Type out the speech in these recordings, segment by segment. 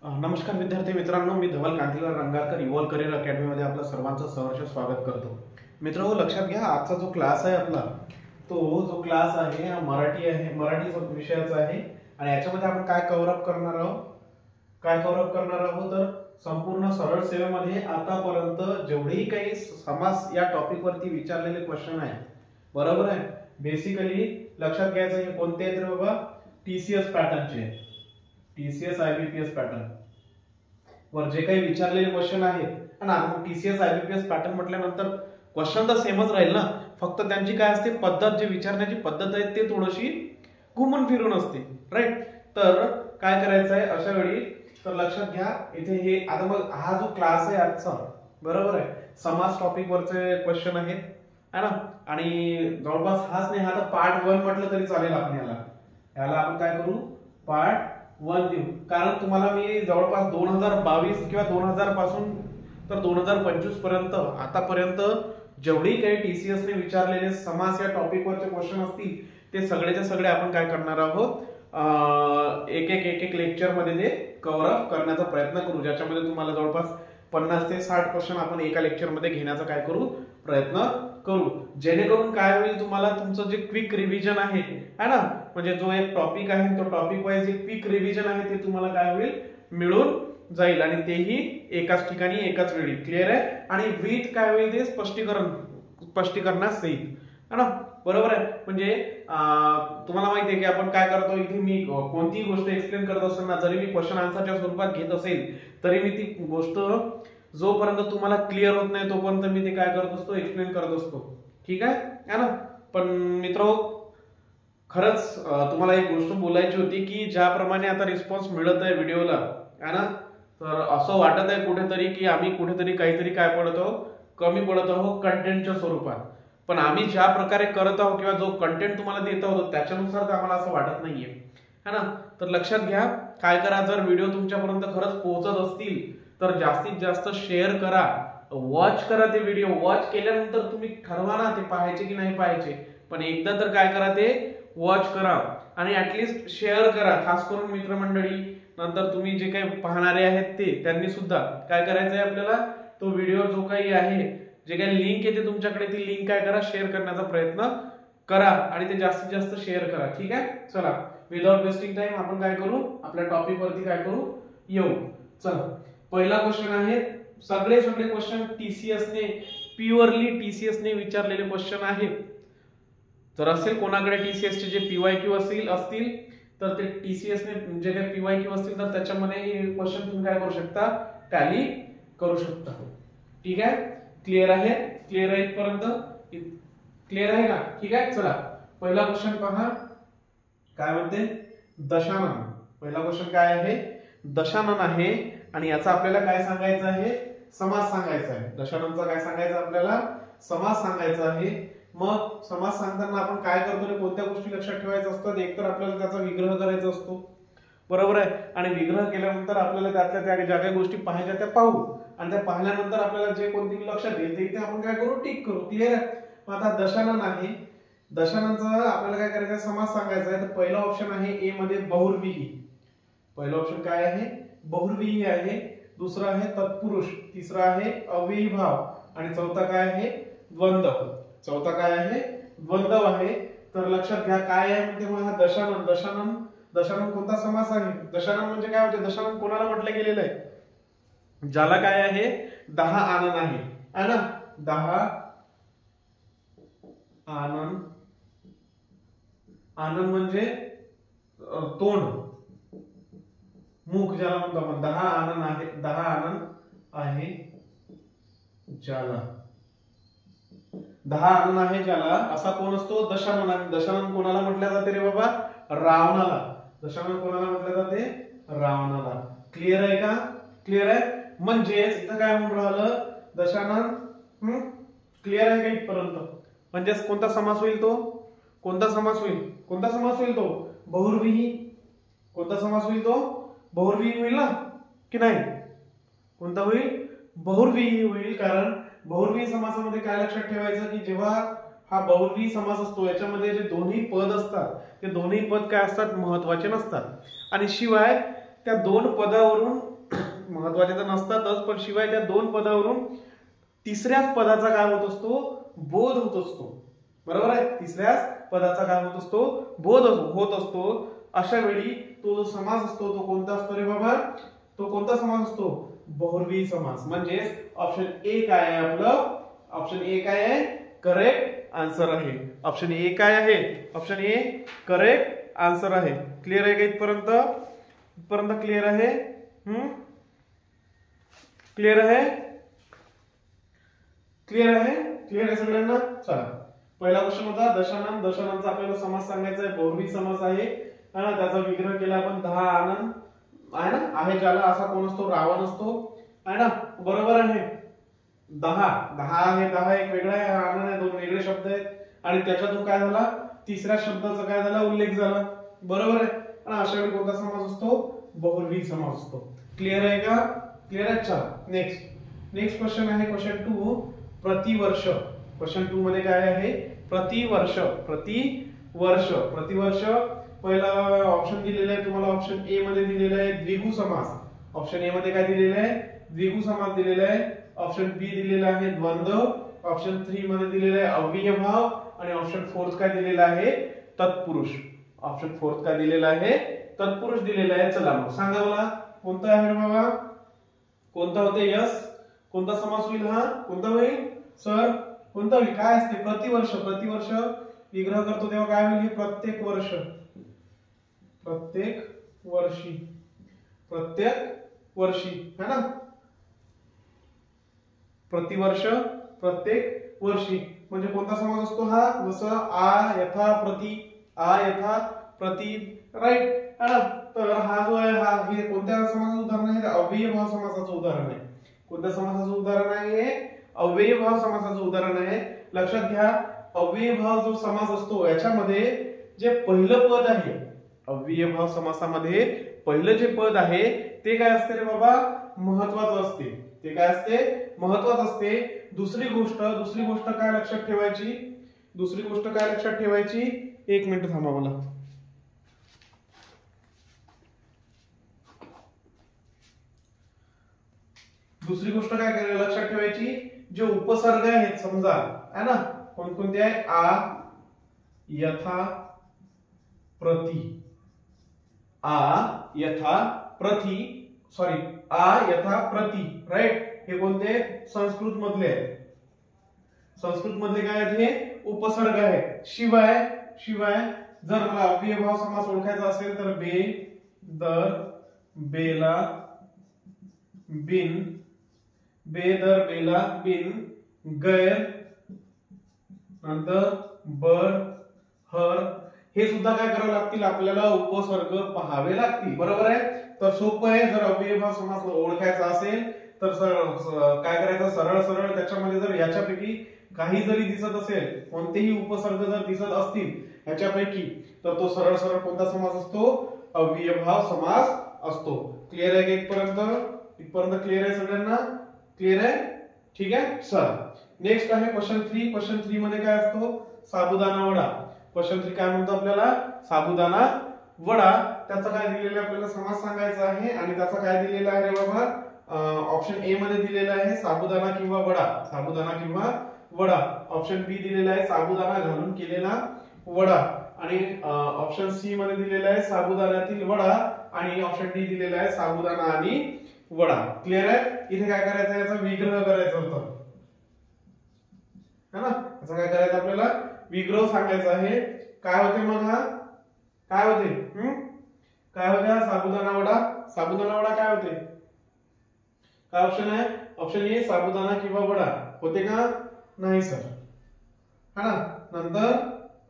नमस्कार विद्यार्थी मित्रांनो, मी धवल कांतीलाल रंगारकर इव्हॉल्व करिअर अकॅडमीमध्ये आपलं सर्वांचं सहर्ष स्वागत करतो। मित्रांनो, लक्षात घ्या, आजचा जो क्लास आहे आपला, तो जो क्लास आहे हा मराठी विषयाचा आहे। आणि याच्यामध्ये आपण काय कव्हर अप करणार आहोत तर संपूर्ण सरळ सेवेमध्ये आतापर्यंत जेवढेही काही समास या टॉपिक वरती विचारलेले क्वेश्चन आहेत, बरोबर आहे। बेसिकली लक्षात घ्यायचं हे कोणते आहेत बाबा, टीसीएस पॅटर्नचे, टीसीएस आयबीपीएस पॅटर्न वर जे काही विचारलेले क्वेश्चन आहेत ना। टीसीएस आयबीपीएस पॅटर्न म्हटल्यानंतर क्वेश्चन तर सेमच राहील ना, फक्त त्यांची काय असते पद्धत, जे विचारण्याची पद्धत आहे ते थोडीशी घुमून फिरून असते, राईट। तर काय करायचं आहे अशा वेळी, तर लक्षात घ्या इथे हे आता मग हा जो क्लास आहे आजचा, बरोबर आहे, समास टॉपिक वरचे क्वेश्चन आहेत है ना। आणि जवळपास हाच नाही, हा तर पार्ट 1 म्हटलं तरी चालेल। आपण याला आपण काय करू, पार्ट 1 देऊ, कारण तुम्हाला मी जवळपास 2022 किंवा 2000 पासून तर 2025 पर्यंत आतापर्यंत जेवढी काही टीसीएस ने विचारलेले समास या टॉपिक वरचे क्वेश्चन असतील ते सगळेचे सगळे आपण काय करणार आहोत, एक एक लेक्चर मध्ये ते कव्हर अप करण्याचा प्रयत्न करू, ज्याच्यामध्ये तुम्हाला जवळपास 50 ते 60 क्वेश्चन आपण एका लेक्चर मध्ये घेण्याचा काय करू, प्रयत्न करू, जेणेकरून काय होईल, तुम्हाला तुमचं जे क्विक रिव्हिजन आहे ना, म्हणजे जो एक टॉपिक आहे तो टॉपिक वाईज जे क्विक रिव्हिजन आहे ते तुम्हाला काय होईल, मिळून जाईल, आणि तेही एकाच ठिकाणी एकाच वेळी। क्लिअर आहे। आणि विथ काय होईल, ते स्पष्टीकरणास येईल है ना, बरोबर आहे। म्हणजे तुम्हाला माहिती आहे की आपण काय करतो, इथे मी कोणतीही गोष्ट एक्सप्लेन करत असताना जरी मी क्वेश्चन आन्सरच्या स्वरूपात घेत असेल तरी मी ती गोष्ट जोपर्यंत तुम्हाला क्लिअर होत नाही तोपर्यंत मी ते काय करत असतो, एक्सप्लेन करत असतो, ठीक आहे ना। पण मित्रो, खरंच तुम्हाला एक गोष्ट बोलायची होती की ज्याप्रमाणे आता रिस्पॉन्स मिळत आहे व्हिडिओला है ना, तर असं वाटत आहे कुठेतरी की आम्ही कुठेतरी काहीतरी काय पडतो, कमी पडत आहोत कंटेंटच्या स्वरूपात। पण आम्ही ज्या प्रकारे करत आहोत किंवा जो कंटेंट तुम्हाला देत आहोत त्याच्यानुसार आम्हाला असं वाटत नाहीये है ना। तर लक्षात घ्या, काय करा, जर व्हिडिओ तुमच्यापर्यंत खरंच पोहोचत असतील तर जास्तीत जास्त शेअर करा, वॉच करा ते व्हिडिओ। वॉच केल्यानंतर तुम्ही ठरवा ना ते पाहायचे की नाही पाहायचे, पण एकदा तर काय करा, ते वॉच करा आणि ऍटलीस्ट शेअर करा, खास करून मित्रमंडळी, नंतर तुम्ही जे काही पाहणारे आहेत त्यांनी सुद्धा काय करायचं आहे, आपल्याला तो व्हिडिओ जो काही आहे, जे काही लिंक येते तुमच्याकडे, ती लिंक काय करा, शेअर करण्याचा प्रयत्न करा आणि ते जास्तीत जास्त शेअर करा, ठीक आहे। चला, विदाउट वेस्टिंग टाइम आपण काय करू, आपल्या टॉपिक वरती काय करू, येऊ। चला, पहिला क्वेश्चन आहे, सगळे क्वेश्चन टीसीएस ने, प्युअरली टीसीएस ने विचारलेले क्वेश्चन आहेत। जर असेल कोणाकडे टीसीएस चे जे पीवायक्यू असतील तर ते टीसीएस ने जे काही पीवायक्यू असतील तर त्याच्यामध्ये हे क्वेश्चन तुम्ही काय करू शकता, टॅली करू शकता, ठीक आहे। क्लिअर आहे, क्लिअर आहे इथपर्यंत, क्लिअर आहे का, ठीक आहे। चला, पहिला क्वेश्चन पहा, काय म्हणते, दशानन। पहिला क्वेश्चन काय आहे, दशानन आहे, आणि याचा आपल्याला काय सांगायचं आहे, समास सांगायचा आहे। दशाननचा काय सांगायचं आपल्याला, समास सांगायचा आहे। मग समास सांगताना आपण काय करतो, कोणत्या गोष्टी लक्षात ठेवायच्या असतात, एकतर आपल्याला त्याचा विग्रह करायचा असतो, बरोबर आहे, आणि विग्रह केल्यानंतर आपल्याला त्यातल्या त्या ज्या काही गोष्टी पाहायच्या त्या पाहू, आणि त्या पाहिल्यानंतर आपल्याला जे कोणती लक्षात येईल ते आपण काय करू, टिक करू, क्लिअर आहे। मग आता दशानन आहे, दशाननचा आपल्याला काय करायचं, समास सांगायचा आहे। तर पहिला ऑप्शन आहे ए मध्ये बहुर्विही, पहिला ऑप्शन काय आहे, बहुर्विही आहे, दुसरा आहे तत्पुरुष, तिसरा आहे अव्ययी भाव, आणि चौथा काय आहे, द्वंद्व, चौथा काय आहे, द्वंद्व आहे। तर लक्षात घ्या काय आहे म्हणते, मग दशानन, दशानन कोणता समास आहे, दशानन म्हणजे काय होते, दशानन कोणाला म्हटलं गेलेलं आहे, ज्याला काय आहे, 10 आनन आहे ना, 10 आनन, आनन म्हणजे तोंड, मुख ज्याला म्हणतो आपण, 10 आनन आहे, 10 आनन आहे ज्याला, 10 आनन आहे ज्याला, असा कोण असतो, दशानन। आणि दशानन कोणाला म्हटलं जाते रे बाबा, रावणाला, दशानन कोणाला म्हटलं जाते, रावणाला। क्लिअर आहे का, क्लिअर आहे। म्हणजेच इथं काय म्हणून राहिलं, दशानन, क्लिअर आहे का इथपर्यंत, म्हणजेच कोणता समास होईल तो, कोणता समास होईल तो, बहुर्विही, कोणता समास होईल तो, बहुर्विही होईल ना की नाही, कोणता होईल, बहुर्विही होईल। कारण बहुर्विही समासामध्ये काय लक्षात ठेवायचं की जेव्हा हा बहुर्विही समास असतो याच्यामध्ये जे दोन्ही पद असतात ते दोन्ही पद काय असतात, महत्त्वाचे नसतात, आणि शिवाय त्या दोन पदावरून महत्वाचे तर नसतातच, पण शिवाय त्या दोन पदावरून तिसऱ्याच पदाचा काय होत असतो, बोध होत असतो. बरोबर आहे, तिसऱ्याच पदाचा काय होत असतो, बोध होत असतो. अशा वेळी तो जो समास असतो तो कोणता असतो रे बाबा, तो कोणता समास असतो, बहुव्रीही समास. म्हणजे ऑप्शन ए काय आहे आपलं, ऑप्शन ए काय आहे, करेक्ट आन्सर आहे. ऑप्शन ए काय आहे, ऑप्शन ए करेक्ट आन्सर आहे. क्लिअर आहे का इथपर्यंत, इथपर्यंत क्लिअर आहे. क्लिअर आहे, क्लिअर आहे, क्लिअर आहे सगळ्यांना. चला, पहिला क्वेश्चन होता दशानन. दशाननचा आपल्याला समास सांगायचा आहे, बहुव्रीही समास आहे. त्याचा विग्रह केला आपण 10 आनंद आहे ना, आहे ज्याला असा कोण असतो, रावण असतो आहे ना. बरोबर आहे, 10 आहे, 10 एक वेगळा आहे, आनंद आहे, दोन वेगळे शब्द आहेत. आणि त्याच्यातून काय झाला, तिसऱ्या शब्दाचा काय झाला, उल्लेख झाला. बरोबर आहे. आणि अशा वेळी कोणता समास असतो, बहुव्रीही समास असतो. क्लिअर आहे का, क्लिअर आहे. चला नेक्स्ट क्वेश्चन आहे क्वेश्चन 2, प्रतिवर्ष. क्वेश्चन 2 मध्ये काय आहे, प्रतिवर्ष. प्रतिवर्ष पहिला ऑप्शन दिलेला आहे तुम्हाला, ऑप्शन ए मध्ये दिलेला आहे द्विगु समास. ऑप्शन ए मध्ये काय दिलेलं आहे, द्विगु समास दिलेला आहे. ऑप्शन बी दिलेला आहे द्वंद्व. ऑप्शन 3 मध्ये दिलेला आहे अव्ययभाव. आणि ऑप्शन 4 काय दिलेला आहे, तत्पुरुष. ऑप्शन 4 काय दिलेला आहे, तत्पुरुष दिलेला आहे. चला मग सांगा मला कोणता आहे बाबा, कोणता होते, यस कोणता समास होईल, हा कोणता होईल सर, कोणता होईल, काय असते, प्रतिवर्ष. प्रतिवर्ष विग्रह करतो तेव्हा काय होईल, प्रत्येक वर्ष, प्रत्येक वर्षी, प्रत्येक वर्षी है ना, प्रतिवर्ष, प्रत्येक वर्षी. म्हणजे कोणता समास असतो हा, जसं आ यथा प्रति, आ यथा प्रति, राईट है ना. तर हा जो आहे, हा हे कोणत्या समासाचं उदाहरण आहे, अव्ययभाव समासाचं उदाहरण आहे. कोणत्या समासाचं उदाहरण आहे, अव्ययभाव समासाचं उदाहरण आहे. लक्षात घ्या, अव्ययभाव जो समास असतो याच्यामध्ये जे पहिलं पद आहे, अव्ययभाव समासामध्ये पहिलं जे पद आहे ते काय असते रे बाबा, महत्वाचं असते. ते काय असते, महत्वाचं असते. दुसरी गोष्ट काय लक्षात ठेवायची, दुसरी गोष्ट काय लक्षात ठेवायची, एक मिनिट थांबा मला. दुसरी गोष्ट काय लक्षात ठेवायची, जे उपसर्ग आहेत समजा है ना, कोणकोणते आहे, आ यथा प्रति, आ यथा प्रति, सॉरी आ यथा प्रति, राईट. हे कोणते, संस्कृत मधले आहेत. संस्कृत मधले काय आहेत, हे उपसर्ग आहे. शिवाय जर मला अव्ययभाव समास ओळखायचा असेल तर बे, दर, बेला, बिन, बेदर, बेला, बिन, गैर, नंतर बर, हर, हे सुद्धा काय करावं लागतील, आपल्याला उपसर्ग पाहावे लागतील. बरोबर आहे. तर सोपं आहे, जर अव्ययभाव समास ओळखायचा असेल तर काय करायचं, सरळ त्याच्यामध्ये जर याच्यापैकी काही जरी दिसत असेल, कोणतेही उपसर्ग जर दिसत असतील ह्याच्यापैकी, तर तो सरळ कोणता समास असतो, अव्ययभाव समास असतो. क्लिअर आहे का इथपर्यंत क्लिअर आहे सगळ्यांना, क्लिअर आहे, ठीक आहे. चला नेक्स्ट आहे क्वेश्चन 3. क्वेश्चन 3 मध्ये काय असतो, साबुदाणा वडा. क्वेश्चन 3 काय म्हणतो आपल्याला, साबुदाणा वडा. त्याचा काय दिलेला आपल्याला समास सांगायचा आहे. आणि त्याचा काय दिलेला आहे रे बाबा, ऑप्शन ए मध्ये दिलेला आहे साबुदाणा किंवा वडा, साबुदाणा किंवा वडा. ऑप्शन बी दिलेला आहे साबुदाणा घालून केलेला वडा. आणि ऑप्शन सी मध्ये दिलेला आहे साबुदाण्यातील वडा. आणि ऑप्शन डी दिलेला आहे साबुदाणा आणि वडा. क्लिअर आहे. इथे काय करायचं, याचा विग्रह करायचा होता है ना. याचा काय करायचं, आपल्याला विग्रह सांगायचा आहे. काय होते मग, हा काय होते, काय होते, हा साबुदाणा वडा. साबुदाणा वडा काय होते, काय ऑप्शन आहे, ऑप्शन ए साबुदाणा किंवा वडा होते का, नाही सर है ना. नंतर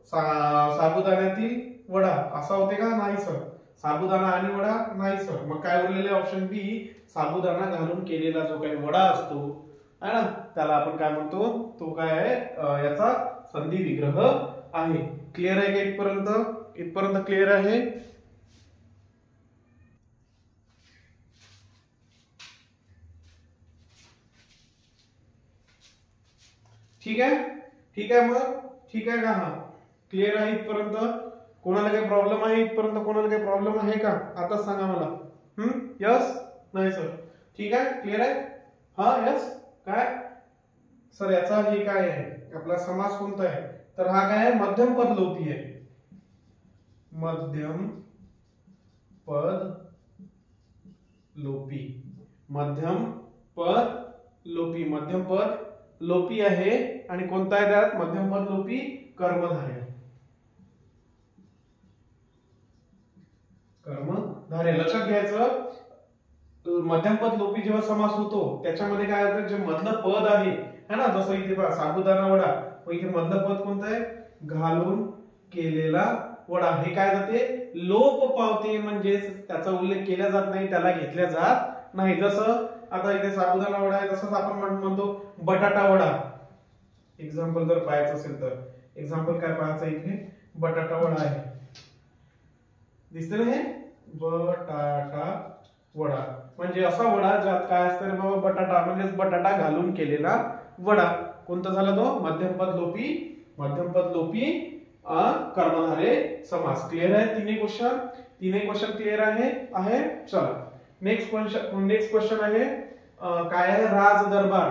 साबुदाण्यातील वडा असा होते का, नाही सर. साबुदाणा आणि वडा, नाही सर. मग काय उरलेले, ऑप्शन बी साबुदाणा घालून केलेला जो काही वडा असतो है ना, त्याला आपण काय म्हणतो, तो काय आहे, याचा संधी विग्रह आहे. क्लिअर आहे का इथपर्यंत क्लिअर आहे. ठीक आहे मग, ठीक आहे का, हा क्लिअर आहे इथपर्यंत. कोणाला काही प्रॉब्लेम आहे इथपर्यंत, कोणाला काही प्रॉब्लेम आहे का, आता सांगा मला. यस नाही सर, ठीक आहे, क्लिअर आहे, हा यस काय सर याचा हे काय आहे आपला समास कोणता आहे, तर हा काय आहे मध्यम पद लोपी आहे, मध्यम पद लोपी, मध्यम पद लोपी, मध्यम पद लोपी आहे आणि कोणता आहे त्यात मध्यम पद लोपी कर्मधारय, कर्मधारय लक्षात घ्यायचं, मध्यम पद लोपी जेव्हा समास होतो त्याच्यामध्ये काय होतं जे मधलं पद आहे है ना, जसं इथे पहा साबुदाणा वडा, मग इथे मधलं पद कोणतं आहे घालून केलेला वडा, हे काय जाते लोप पावते, म्हणजे त्याचा उल्लेख केला जात नाही, त्याला घेतल्या जात नाही, जसं आता इथे साबुदाणा वडा आहे तसंच आपण म्हणतो बटाटा वडा, एक्झाम्पल जर पाहायचं असेल तर एक्झाम्पल काय पाहायचं इथे बटाटा वडा आहे, दिसते ना हे बटाटा वडा, म्हणजे असा वडा ज्यात काय असतं रे बाबा बटाटा, म्हणजे बटाटा घालून केलेला वडा, कोणता झाला तो मध्यम पद लोपी, मध्यम पद लोपी कर्मधारय समास, क्लिअर आहे तिन्ही क्वेश्चन क्लिअर आहे चला नेक्स्ट क्वेश्चन आहे काय आहे राज दरबार,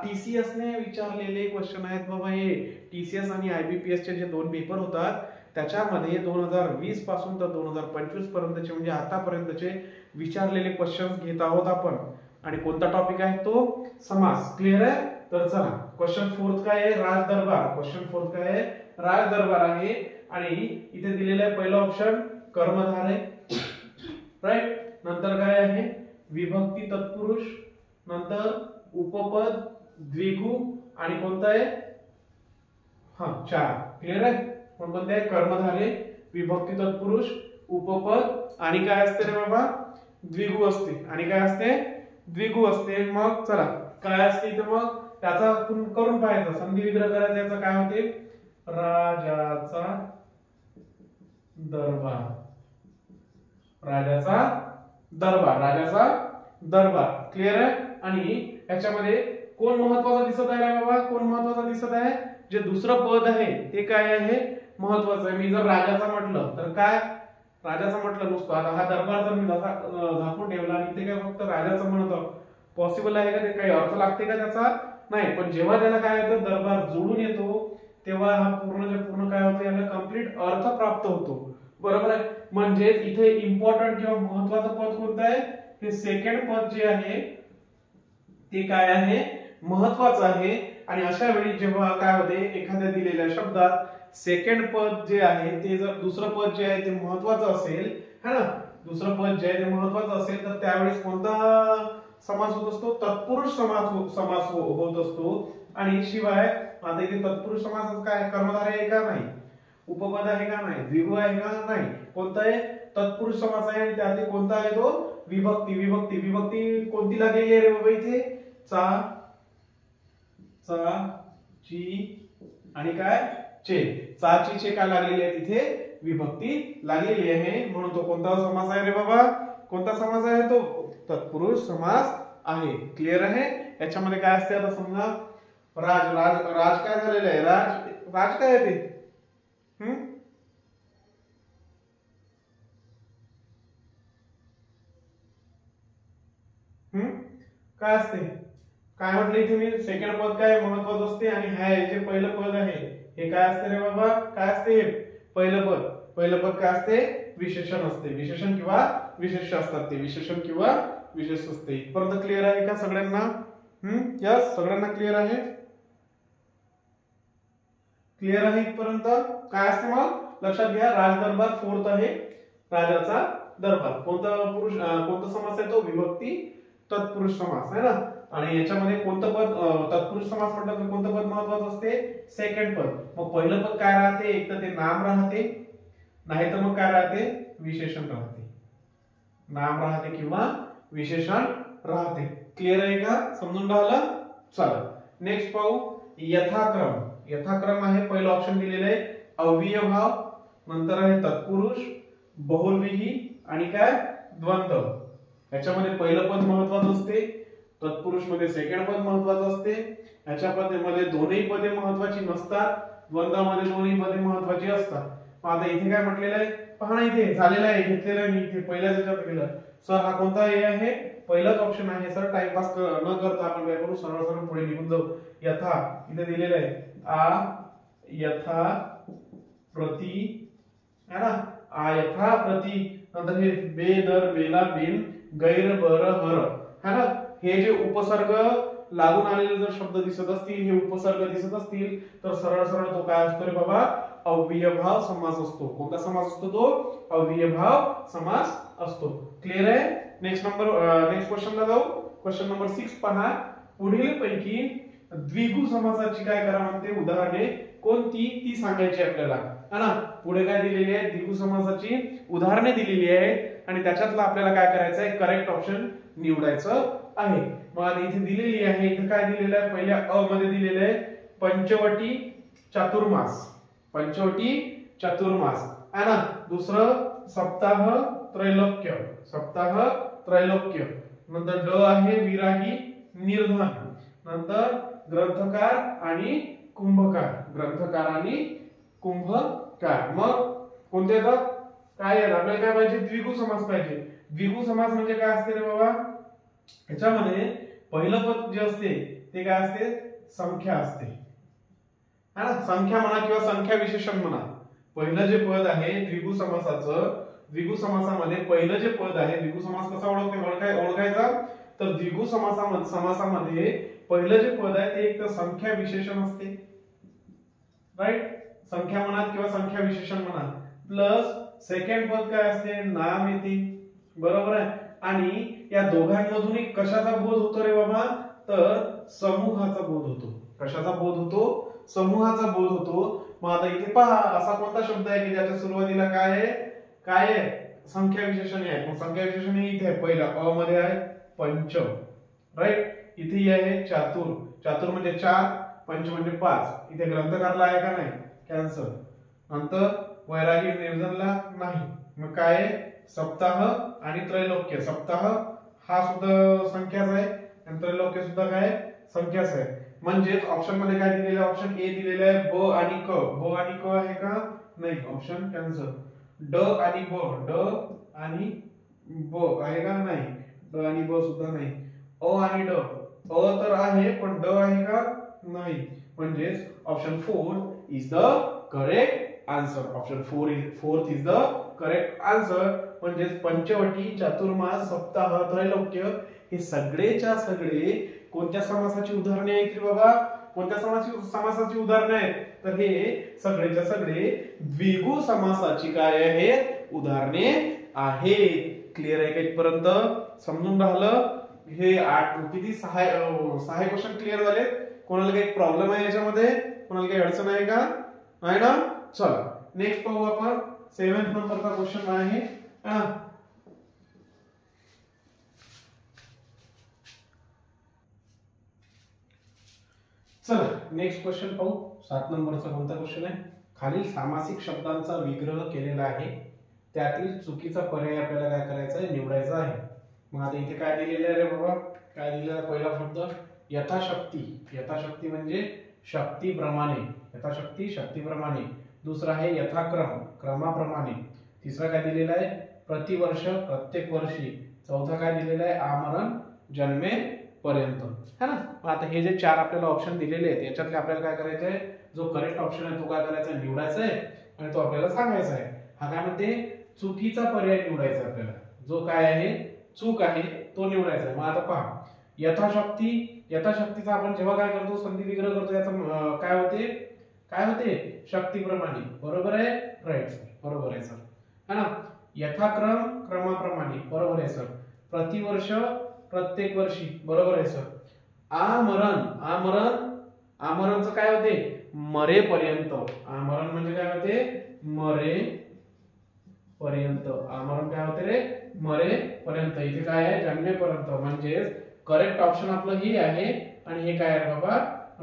टीसीएस ने विचारलेले क्वेश्चन आहेत बाबा हे, टीसीएस आणि आयबीपीएस चे जे दोन पेपर होतात त्याच्यामध्ये 2020 पासून तर 2025 पर्यंतचे म्हणजे आतापर्यंतचे विचारलेले क्वेश्चन्स घेत आहोत आपण, आणि कोणता टॉपिक आहे तो समास, क्लिअर आहे, तर चला क्वेश्चन फोर्थ काय आहे राज दरबार, क्वेश्चन फोर्थ काय आहे राज दरबार आहे, आणि इथे दिलेलं आहे पहिला ऑप्शन कर्मधारय राईट, नंतर काय आहे विभक्ती तत्पुरुष, नंतर उपपद द्विगु, आणि कोणता आहे हा 4, क्लिअर आहे, कोणते आहे कर्मधारय विभक्ती तत्पुरुष उपपद आणि काय असते रे बाबा द्विगु असते, आणि काय असते द्विगु असते, मग चला काय असते इथे मग त्याचा करून पाहायचं, संधी विग्रह करायचा, याचा काय होते राजाचा दरबार, राजाचा दरबार, राजाचा दरबार, क्लिअर आहे, आणि याच्यामध्ये कोण महत्वाचा दिसत आहे बाबा, कोण महत्वाचा दिसत आहे, जे दुसरं पद आहे ते काय आहे महत्वाचं आहे, मी जर राजाचा म्हटलं तर काय राजाचं म्हटलं नुसतं, आता हा दरबार जर मी झाकून ठेवला आणि ते काय फक्त राजाचं म्हणतो पॉसिबल आहे का, ते काही अर्थ लागते का त्याचा नाही, पण जेव्हा त्याला काय होतं दरबार जोडून येतो तेव्हा हा पूर्ण काय होतं याला कंप्लीट अर्थ प्राप्त होतो, बरोबर आहे, म्हणजे इथे इम्पॉर्टंट किंवा महत्वाचं पद कोणतं आहे, हे सेकंड पद जे आहे ते काय आहे महत्वाचं आहे, आणि अशा वेळी जेव्हा काय होते एखाद्या दिलेल्या शब्दात सेकंड पद जे आहे ते जर दुसरं पद जे आहे ते महत्वाचं असेल है ना, दुसरं पद जे आहे ते महत्वाचं असेल तर त्यावेळेस कोणता समास होत असतो तत्पुरुष समास होत असतो, आणि शिवाय आता इथे तत्पुरुष समास काय कर्मधारय आहे का नाही, उपपद आहे का नाही, द्विगु आहे का नाही, कोणता आहे तत्पुरुष समास आहे, आणि त्यातले कोणता आहे तो विभक्ती, विभक्ती कोणती लागलेली आहे रे बाबा इथे चा ची आणि काय चे, चा ची काय लागलेली आहे तिथे विभक्ती लागलेली आहे, म्हणून तो कोणता समास आहे रे बाबा, कोणता समास आहे तो तत्पुरुष समास आहे, क्लिअर आहे, याच्यामध्ये काय असते आता समजा राज काय झालेलं आहे, राज काय आहे ते काय असते, काय म्हटलं इथे मी सेकंड पद काय महत्वाचं असते, आणि हे जे पहिलं पद आहे हे काय असते रे बाबा, काय असते पहिलं पद काय असते विशेषण असते, विशेषण किंवा विशेष असतात, ते विशेषण किंवा विशेष असते, इथपर्यंत क्लिअर आहे का सगळ्यांना, यस सगळ्यांना क्लिअर आहे, क्लिअर आहे इथपर्यंत, काय असते मग लक्षात घ्या राज दरबार फोर्थ आहे, राजाचा दरबार कोणता समास आहे तो विभक्ती तत्पुरुष समास आहे ना, आणि याच्यामध्ये कोणतं पद तत्पुरुष समास म्हटलं तर कोणतं पद महत्वाचं असते सेकंड पद, मग पहिलं पद काय राहते एक तर ते नाम राहते, नाही तर मग काय राहते विशेषण राहते, नाम राहते किंवा विशेषण राहते, क्लिअर आहे का समजून राहिलं, चला नेक्स्ट पाहू यथाक्रम आहे, पहिलं ऑप्शन दिलेलं आहे अव्यय भाव, नंतर आहे तत्पुरुष बहुव्रीही आणि काय द्वंद्व, याच्यामध्ये पहिलं पद महत्वाचं असते, तत्पुरुष मध्ये सेकंड पद महत्वाचं असते, याच्या पदामध्ये दोन्ही पदे महत्वाची नसतात, द्वंद्वामध्ये दोन्ही पदे महत्वाची असतात, आता इथे काय म्हटलेलं आहे पहा ना इथे झालेला आहे, घेतलेला आहे मी इथे पहिल्याच याच्यात गेलं. सर हा कोणता ए आहे? पहिलाच ऑप्शन आहे सर. टाइमपास न करता आपण काय करू, सरळ सरळ पुढे निघून जाऊ. यथा इथे दिलेलं आहे आ यथा प्रति है ना, आ यथा प्रति, नंतर हे बे दर बेला बिन गैर बर हर है ना. हे जे उपसर्ग लागून आलेले जर शब्द दिसत असतील, हे उपसर्ग दिसत असतील, तर सरळ सरळ तो काय असतो रे बाबा? अव्ययभाव समास असतो. कोणता समास असतो तो? अव्ययभाव समास असतो. क्लियर आहे? नेक्स्ट क्वेश्चनला जाऊ. क्वेश्चन नंबर 6 पहा. पुढील पैकी द्विगु समासाची काय करा म्हणते उदाहरणे कोणती ती सांगायची आपल्याला है ना. पुढे काय दिलेली आहे? द्विगु समासाची उदाहरणे दिलेली आहेत आणि त्याच्यातलं आपल्याला काय करायचं आहे? करेक्ट ऑप्शन निवडायचं आहे. मग आता इथे दिलेली आहे, इथे काय दिलेलं आहे? पहिल्या अ मध्ये दिलेलं आहे पंचवटी चातुर्मास. पंचवटी चातुर्मास है ना. दुसरं सप्ताह त्रैलोक्य. सप्ताह त्रैलोक्य. नंतर ड आहे विरागी निर्धन. नंतर ग्रंथकार आणि कुंभकार. ग्रंथकार आणि कुंभकार. मग कोणते येतात? काय आहे आपल्याला? काय पाहिजे? द्विगु समास पाहिजे. द्विगु समास म्हणजे काय असते रे बाबा? ह्याच्यामध्ये पहिलं पद जे असते ते काय असते? संख्या असते है ना. संख्या म्हणा किंवा संख्या विशेषण म्हणा. पहिलं जे पद आहे द्विगु समासाचं, द्विगु समासामध्ये पहिलं जे पद आहे, द्विगु समास कसा ओळखायचा? तर द्विगु समासामध्ये पहिलं जे पद आहे ते एक तर संख्या विशेषण असते, राईट. संख्या म्हणा किंवा संख्या विशेषण म्हणा. प्लस सेकंड पद काय असते? नाम येते. बरोबर आहे. आणि या दोघांमधून कशाचा बोध होतो रे बाबा? तर समूहाचा बोध होतो. कशाचा बोध होतो? समूहाचा बोध होतो. मग आता इथे पहा असा कोणता शब्द आहे की ज्याच्या सुरुवातीला काय आहे? काय आहे? संख्या विशेषण आहे. मग संख्या विशेषण इथे आहे. पहिला अ मध्ये आहे पंच, राईट. इथे आहे चातुर. चातुर म्हणजे 4, पंच म्हणजे 5. इथे ग्रंथकारला आहे का? नाही, कॅन्सल. नंतर वैरागी निर्जनला नाही. मग काय आहे? सप्ताह आणि त्रैलोक्य. सप्ताह हा सुद्धा संख्याच आहे आणि त्रैलोक्य सुद्धा काय? संख्याच आहे. म्हणजेच ऑप्शन मध्ये काय दिलेलं आहे? ऑप्शन ए दिलेलं आहे ब आणि क. ब आणि क आहे का? नाही, ऑप्शन कॅन्सल. ड आणि ब. ड आणि ब आहे का? नाही. ड आणि ब सुद्धा नाही. अ आणि ड. अ तर आहे पण ड आहे का? नाही. म्हणजेच option 4 is the correct answer. Option 4 is the correct answer. म्हणजेच पंचवटी चातुर्मास सप्ताह त्रैलोक्य हे सगळेच्या सगळे कोणत्या समासाची उदाहरणे आहेत रे बाबा? कोणत्या समासाची उदाहरणे आहेत? तर हे सगळेच्या सगळे द्विगु समासाची काय आहेत? उदाहरणे आहेत. क्लिअर आहे का इथपर्यंत? समजून राहिलं? हे 8 किती 6 क्वेश्चन क्लिअर झाले. कोणाला काही प्रॉब्लेम आहे याच्यामध्ये? कोणाला काही अडचण आहे का? आहे ना. चला नेक्स्ट पाहू आपण. 7th नंबरचा क्वेश्चन आहे. चला नेक्स्ट क्वेश्चन पाहू. 7 नंबरचा कोणता क्वेश्चन आहे? खालील सामासिक शब्दांचा विग्रह केलेला आहे, त्यातील चुकीचा पर्याय आपल्याला काय करायचा आहे? निवडायचा आहे. मग आता इथे काय दिलेलं आहे रे बाबा? काय दिलेला आहे? पहिला शब्द यथाशक्ती. यथाशक्ती म्हणजे शक्तीप्रमाणे. यथाशक्ती शक्तीप्रमाणे. दुसरा आहे यथाक्रम, क्रमाप्रमाणे. तिसरा काय दिलेला आहे? प्रतिवर्ष, प्रत्येक वर्षी. चौथा काय दिलेला आहे? आमरण जन्मे पर्यंत है ना. आता हे जे 4 आपल्याला ऑप्शन दिलेले आहेत याच्यातले आपल्याला काय करायचं आहे? जो करेक्ट ऑप्शन आहे तो काय करायचा आहे? निवडायचा आहे आणि तो आपल्याला सांगायचा आहे. हा काय म्हणते? चुकीचा पर्याय निवडायचा आपल्याला. जो काय आहे चूक आहे तो निवडायचा आहे. मग आता पहा यथाशक्ती. यथाशक्तीचा आपण जेव्हा काय करतो? संधी विग्रह करतो. याचा काय होते? काय होते? शक्तीप्रमाणे. बरोबर आहे? राईट सर, बरोबर आहे सर है ना. यथाक्रम, क्रमाप्रमाणे. बरोबर आहे सर. प्रतिवर्ष, प्रत्येक वर्षी. बरोबर आहे सर. आमरण. आमरण. आमरणचं काय होते? मरेपर्यंत. आमरण म्हणजे काय होते? मरेपर्यंत. आमरण काय होते रे? मरेपर्यंत. इथे काय आहे? जन्मेपर्यंत. म्हणजे करेक्ट ऑप्शन आपलं हे आहे आणि हे काय आहे बाबा?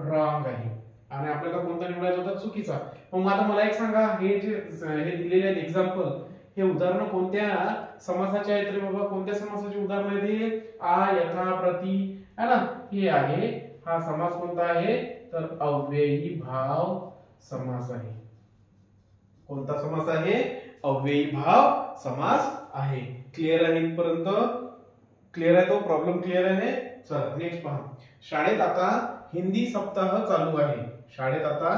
रॉंग आहे. आणि आपल्याला कोणता निवडायचा होता? चुकीचा. मग आता मला एक सांगा, हे जे हे दिलेले आहेत एक्झाम्पल, हे उदाहरण कोणत्या समासाचे आहेत रे बाबा? कोणत्या समासाची उदाहरण आहेत? आ, यथा, प्रति है ना. हे आहे. हा समास कोणता आहे? तर अव्ययी भाव समास आहे. कोणता समास आहे? अव्ययीभाव समास आहे. क्लिअर आहे इथपर्यंत? क्लिअर आहे तो प्रॉब्लेम? क्लिअर आहे? चला नेक्स्ट पहा. शाळेत आता हिंदी सप्ताह चालू आहे. शाळेत आता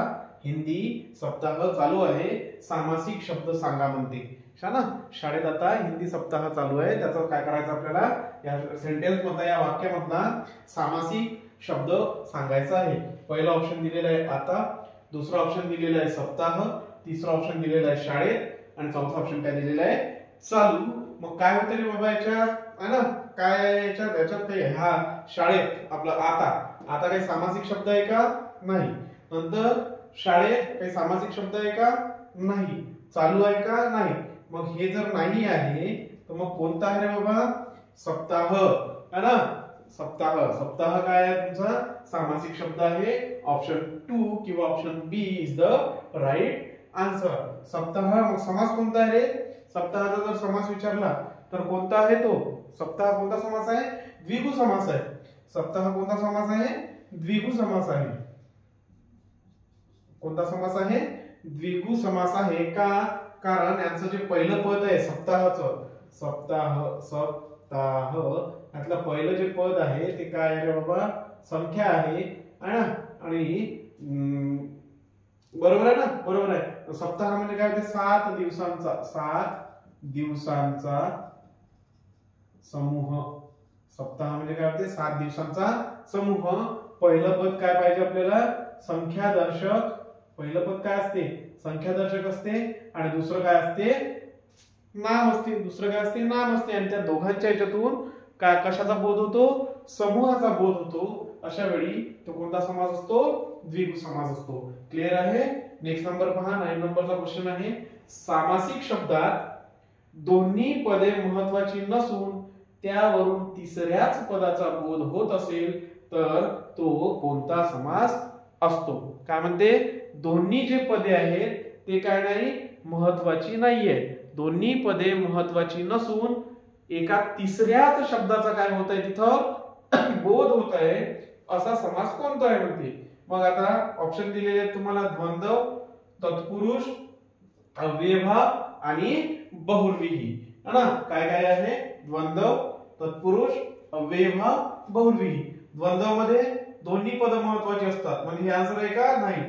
हिंदी सप्ताह चालू आहे. सामासिक शब्द सांगा म्हणते. शाळेत आता हिंदी सप्ताह चालू आहे. त्याचं काय करायचं आपल्याला? या सेंटेन्स मधला, या वाक्यामधला सामासिक शब्द सांगायचा आहे. पहिला ऑप्शन दिलेला आहे आता, दुसरा ऑप्शन दिलेला आहे सप्ताह, तिसरा ऑप्शन दिलेला आहे शाळेत आणि चौथा ऑप्शन काय दिलेला आहे? चालू. मग काय होतं रे बाबा याच्यात? है ना, काय याच्यात काही हा शाळेत आपला आता काही सामासिक शब्द आहे का? नाही. नंतर शाळेत काही सामासिक शब्द आहे का? नाही. चालू आहे का? नाही. मग हे जर नाही आहे तर मग कोणता आहे रे बाबा? सप्ताह, है ना. सप्ताह काय आहे तुमचा? सामासिक शब्द आहे. ऑप्शन 2 किंवा option B is the right answer. सप्ताह. मग समास कोणता आहे रे? सप्ताहाचा जर समास विचारला तर कोणता आहे तो? सप्ताह कोणता समास आहे? द्विगु समास आहे. सप्ताह कोणता समास आहे? द्विगु समास आहे. कोणता समास आहे? द्विगु समास आहे. का? कारण यांचं जे पहिलं पद आहे सप्ताहाचं, सप्ताह यातलं पहिलं जे पद आहे ते काय आहे बाबा? संख्या आहे. आणि बरोबर आहे ना? बरोबर आहे. सप्ताह म्हणजे काय होते? 7 दिवसांचा समूह. सप्ताह म्हणजे काय होते? 7 दिवसांचा समूह. पहिलं पद काय पाहिजे आपल्याला? संख्यादर्शक. पहिलं पद काय असते? संख्यादर्शक असते. आणि दुसरं काय असते? नाम असते. दुसरं काय असते? नाम असते. आणि त्या दोघांच्या याच्यातून काय कशाचा बोध होतो? समूहाचा बोध होतो. अशा वेळी तो कोणता समास असतो? द्विगु समास असतो. क्लिअर आहे? नेक्स्ट नंबर पहा. 9 नंबरचा क्वेश्चन आहे. सामासिक शब्दात दोन्ही पदे महत्वाची नसून त्यावरून तिसऱ्याच पदाचा बोध होत असेल तर तो कोणता समास असतो? काय म्हणते? दोन्ही जे पदे आहेत ते काय नाही? महत्वाची नाहीये. दोन्ही पदे महत्वाची नसून एका तिसऱ्याच शब्दाचा काय होत आहे तिथं? बोध होत आहे. असा समास कोणता आहे म्हणते? मग आता ऑप्शन दिलेले आहेत तुम्हाला. द्वंद्व, तत्पुरुष, अव्ययभाव आणि बहुव्रीही. है ना? काय काय आहे? द्वंद्व, तत्पुरुष, अव्ययभाव, बहुव्रीही. द्वंद्व मध्ये दोन्ही पद महत्वाची असतात. म्हणजे हे आन्सर आहे का? नाही.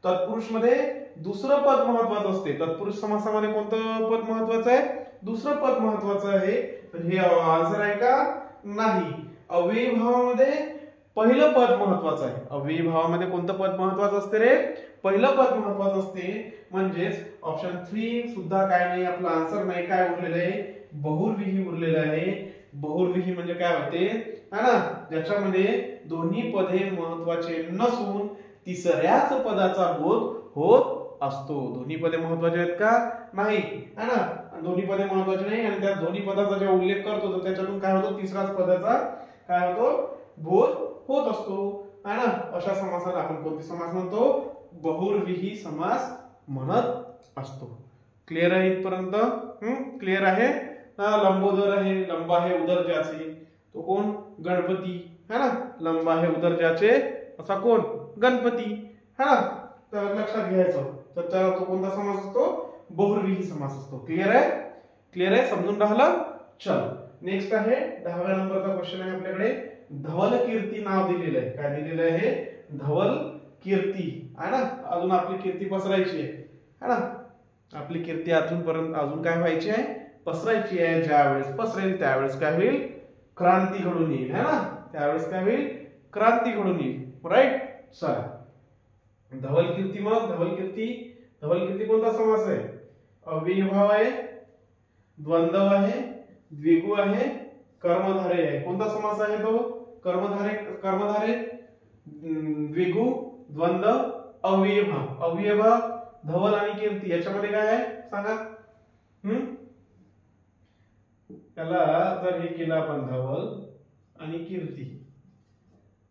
तत्पुरुष मध्ये दुसरं पद महत्वाचं असते. तत्पुरुष समासामध्ये कोणतं पद महत्वाचं आहे? दुसरं पद महत्वाचं आहे. तर हे आन्सर आहे का? नाही. अव्ययभावामध्ये पहिलं पद महत्वाचं आहे. अव्ययभावामध्ये कोणतं पद महत्वाचं असते रे? पहिलं पद महत्वाचं असते. म्हणजेच ऑप्शन 3 सुद्धा काय नाही, आपला आन्सर नाही. काय उरलेलं आहे? बहुव्रीही उरलेलं आहे. बहुव्रीही म्हणजे काय होते? है ना, ज्याच्यामध्ये दोन्ही पदे महत्वाचे नसून तिसऱ्याच पदाचा बोध होत असतो. दोन्ही पदे महत्वाचे आहेत का? नाही. है ना, दोन्ही पदे महत्वाचे नाही. आणि त्या दोन्ही पदाचा जेव्हा उल्लेख करतो तर त्याच्यातून काय होतो? तिसराच पदाचा काय होतो? बोध होत असतो. है ना. अशा समासाला आपण कोणते समास म्हणतो? बहुव्रीही समास म्हणत असतो. क्लिअर आहे इथपर्यंत? क्लिअर आहे? लंबोदर आहे. लंब आहे उदर ज्याचे, तो कोण? गणपती. है ना. लंब आहे उदर ज्याचे असा कोण? गणपती. है ना. तर लक्षात घ्यायचं. तर त्याला तो कोणता समास असतो? बहुव्रीही समास असतो. क्लिअर आहे? क्लिअर आहे? समजून राहिलं? चल नेक्स्ट आहे 10व्या नंबरचा क्वेश्चन आहे आपल्याकडे. धवल कीर्ती नाव दिलेलं आहे. काय दिलेलं आहे? धवल कीर्ती. है ना. अजून आपली कीर्ती पसरायची आहे. है ना. आपली कीर्ती अजून काय व्हायची आहे? पसरायची आहे. ज्यावेळेस पसरेल त्यावेळेस काय होईल? क्रांती घडून येईल. है ना. त्यावेळेस काय होईल? क्रांती घडून येईल. राईट. चला धवल कीर्ती. मग धवल कीर्ती कोणता समास आहे? अव्ययभाव आहे, द्वंद्व आहे, द्विगु आहे, कर्मधारय आहे. कोणता समास आहे तो? कर्मधारय, द्विगु, द्वंद्व, अव्ययभाव. अव्ययभाव, धवल आणि कीर्ती याच्यामध्ये काय आहे सांगा? त्याला जर हे केलं आपण धवल आणि कीर्ती,